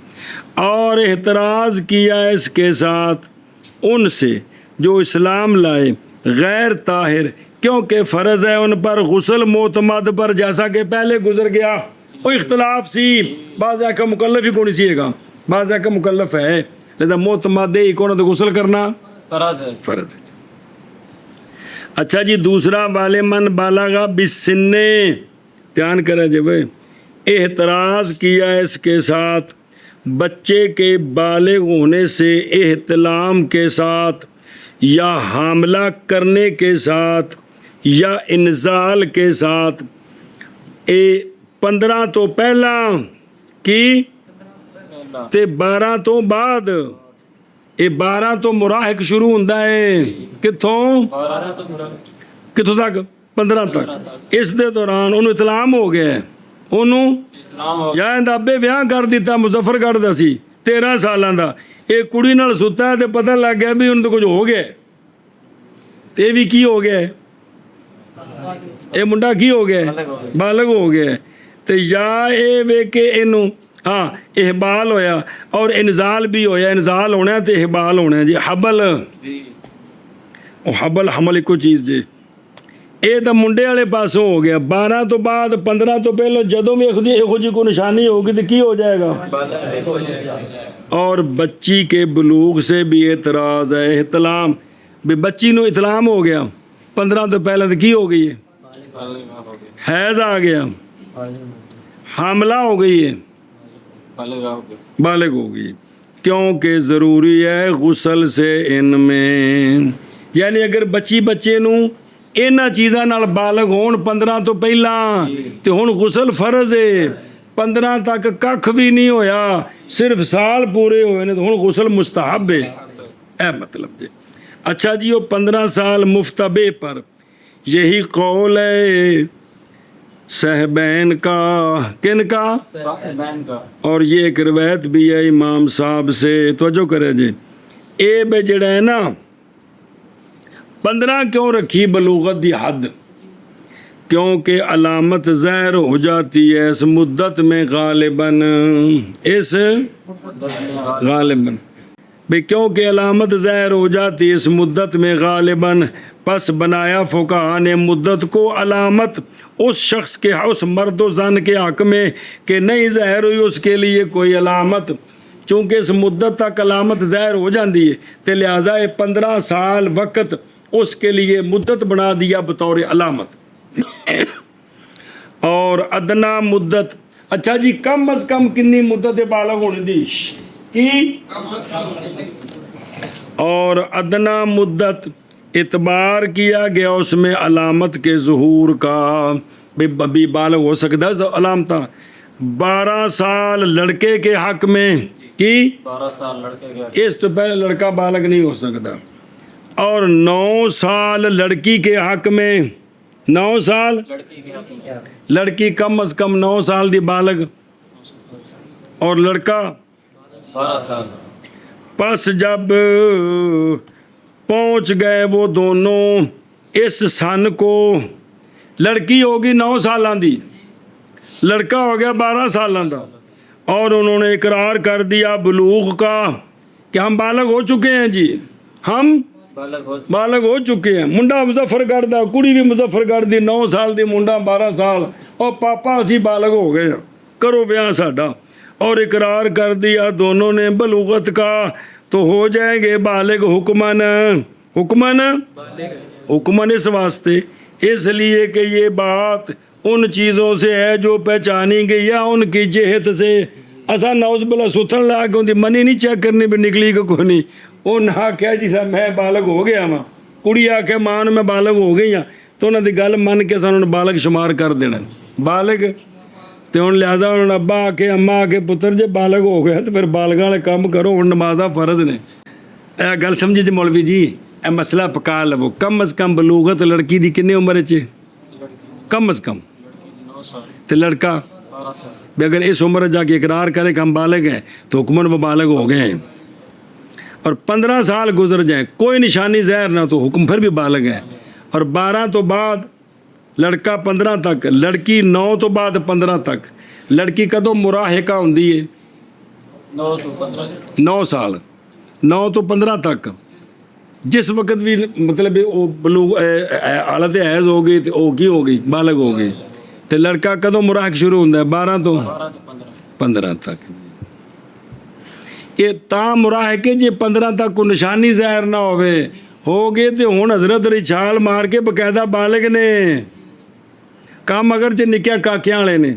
اور احتراز کیا اس کے ساتھ ان سے جو اسلام لائے غیر طاہر، کیونکہ فرض ہے ان پر غسل معتمد پر، جیسا کہ پہلے گزر گیا. وہ اختلاف سی، بعض کا مکلف ہی کون سی گا، بعض کا مکلف ہے، لہذا معتمد ہی کون تو غسل کرنا فرض ہے. فرض ہے. اچھا جی دوسرا والے من بالغ بالسن، دھیان کرے جی بھائی، احتراز کیا اس کے ساتھ بچے کے بالغ ہونے سے احتلام کے ساتھ یا حاملہ کرنے کے ساتھ یا انزال کے ساتھ 15 تو پہلا کی تے 12 تو بعد. یہ 12 تو مراحق شروع ہوتا ہے کتوں کتوں تک 15 تک. اس دے دوران انہوں اطلام ہو گیا، انہوں یا ابے ویاہ کر دیتا مظفر گڑھ دا سی 13 سالاں دا، یہ کڑی نال ستا ہے تے پتہ لگ گیا بھی انہوں تو کچھ ہو گیا، تے یہ بھی کی ہو گیا، یہ منڈا کی ہو گیا، بالغ ہو گیا. تے یا اے وے کہ انہوں ہاں احبال ہویا اور انزال بھی ہویا، انزال ہونا ہے تے احبال ہونا ہے جی. حبل حبل حمل ایک چیز جی. یہ تو منڈے والے پاسوں ہو گیا. 12 تو بعد 15 تو پہلو جدوں بھی یہو جی کوئی نشانی ہوگی تو کی ہو جائے گا. اور بچی کے بلوغ سے بھی اعتراض ہے. احتلام بھی بچی نو احتلام ہو گیا 15 تو پہلے تو کی ہو گئی ہے، حیض آ گیا، حاملہ ہو گئی ہے، بالغ ہو گئی. کیونکہ ضروری ہے غسل سے ان میں، یعنی اگر بچے نو انہاں چیزاں نال بالغ ہون 15 تو پہلا تے ہن غسل فرض ہے. 15 تک ککھ بھی نہیں ہویا، صرف سال پورے ہوئے نے تو ہن غسل مستحب ہے. اے مطلب جی. اچھا جی وہ 15 سال مفتبے پر یہی قول ہے صاحبین کا، کن کا؟ صاحبین کا. اور یہ ایک روایت بھی ہے امام صاحب سے، توجہ کرے جی. اے بے جڑا ہے نا 15 کیوں رکھی بلوغت دی حد؟ کیونکہ علامت ظاہر ہو جاتی ہے اس مدت میں غالباً، اس غالباً بھئی کیونکہ علامت ظاہر ہو جاتی ہے اس مدت میں غالباً، پس بنایا فقہا نے مدت کو علامت اس شخص کے، اس مرد و زن کے حق میں کہ نہیں ظاہر ہوئی اس کے لیے کوئی علامت، چونکہ اس مدت تک علامت ظاہر ہو جاتی ہے تو لہٰذا 15 سال وقت اس کے لیے مدت بنا دیا بطور علامت. اور ادنا مدت، اچھا جی کم از کم کنی مدت بالغ ہونے دی کی؟ اور ادنا مدت اعتبار کیا گیا اس میں علامت کے ظہور کا، بھی بالغ ہو سکتا ہے علامت. 12 سال لڑکے کے حق میں کی، 12 سال لڑکے کے، اس تو پہلے لڑکا بالغ نہیں ہو سکتا. اور 9 سال لڑکی کے حق میں، 9 سال لڑکی کے حق میں، لڑکی کم از کم 9 سال دی بالغ اور لڑکا 12 سال. پس جب پہنچ گئے وہ دونوں اس سن کو، لڑکی ہوگی 9 سالاں دی، لڑکا ہو گیا 12 سالاں دا، اور انہوں نے اقرار کر دیا بلوغ کا کہ ہم بالغ ہو چکے ہیں جی، ہم بالغ ہو چکے ہیں. منڈا مظفر گڑھ دا، کڑی بھی مظفر گڑھ دی 9 سال دی، منڈا 12 سال، اور پاپا اسی بالغ ہو گئے، کرو بیاہ ساڈا. اور اقرار کر دیا دونوں نے بلوغت کا تو ہو جائیں گے بالغ حکمن، حکمن حکمن اس واسطے، اس لیے کہ یہ بات ان چیزوں سے ہے جو پہچانی گئی یا ان کی جہت سے. اسا نوز بلا ستھن لا کے اندی منی نہیں چیک کرنی بھی نکلی کہ کوئی نہیں. انہاں آخیا جی صاحب میں بالغ ہو گیا ہاں، کڑی آخیا ماں میں بالغ ہو گئی ہاں، تو انہوں دی گل من کے سانوں بالغ شمار کر دینا بالغ. تو ہوں لہٰذا انہوں نے ابا آ کے اماں آ کے پتر جے بالغ ہو گیا تو پھر بالغاں والے کام کرو، ہوں نمازاں فرض نے. اے گل سمجھی جی مولوی جی، اے مسئلہ پکا لو. کم از کم بلوغت لڑکی دی کنے عمر چ؟ کم از کم. تو لڑکا 12 سال. بھی اگر اس عمر جا کے اقرار کرے کہ ہم بالغ ہیں تو حکمن وہ بالغ ہو گئے ہیں. اور 15 سال گزر جائیں کوئی نشانی ظاہر نہ تو حکم پھر بھی بالغ ہے. اور 12 تو بعد لڑکا 15 تک، لڑکی 9 تو بعد 15 تک. لڑکی کدوں مراہقہ ہوندی ہے؟ 9 to 15 9 ਸਾਲ 9 ਤੋਂ 15 ਤੱਕ ਜਿਸ ਵਕਤ ਵੀ ਮਤਲਬ ਉਹ ਬਲੂਗ ਹਾਲਤ ਹੈਜ਼ ਹੋ ਗਈ ਤੇ ਉਹ ਕੀ ਹੋ ਗਈ ਬਾਲਗ ਹੋ ਗਈ ਤੇ ਲੜਕਾ ਕਦੋਂ ਮੁਰਾਹਕ ਸ਼ੁਰੂ ਹੁੰਦਾ ਹੈ 12 ਤੋਂ 12 to 15 15 ਤੱਕ ਇਹ ਤਾਂ ਮੁਰਾਹਕ ਹੈ ਜੇ 15 ਤੱਕ ਕੋਈ ਨਿਸ਼ਾਨੀ ਜ਼ਾਹਿਰ ਨਾ ਹੋਵੇ ਹੋ ਗਏ ਤੇ ਹੁਣ ਹਜ਼ਰਤ ਰਿਛਾਲ ਮਾਰ ਕੇ ਬਕਾਇਦਾ ਬਾਲਗ ਨੇ ਕੰਮ ਅਗਰ ਜੇ ਨਿੱਕਿਆ ਕਾਕਿਆਂ ਵਾਲੇ ਨੇ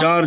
4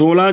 16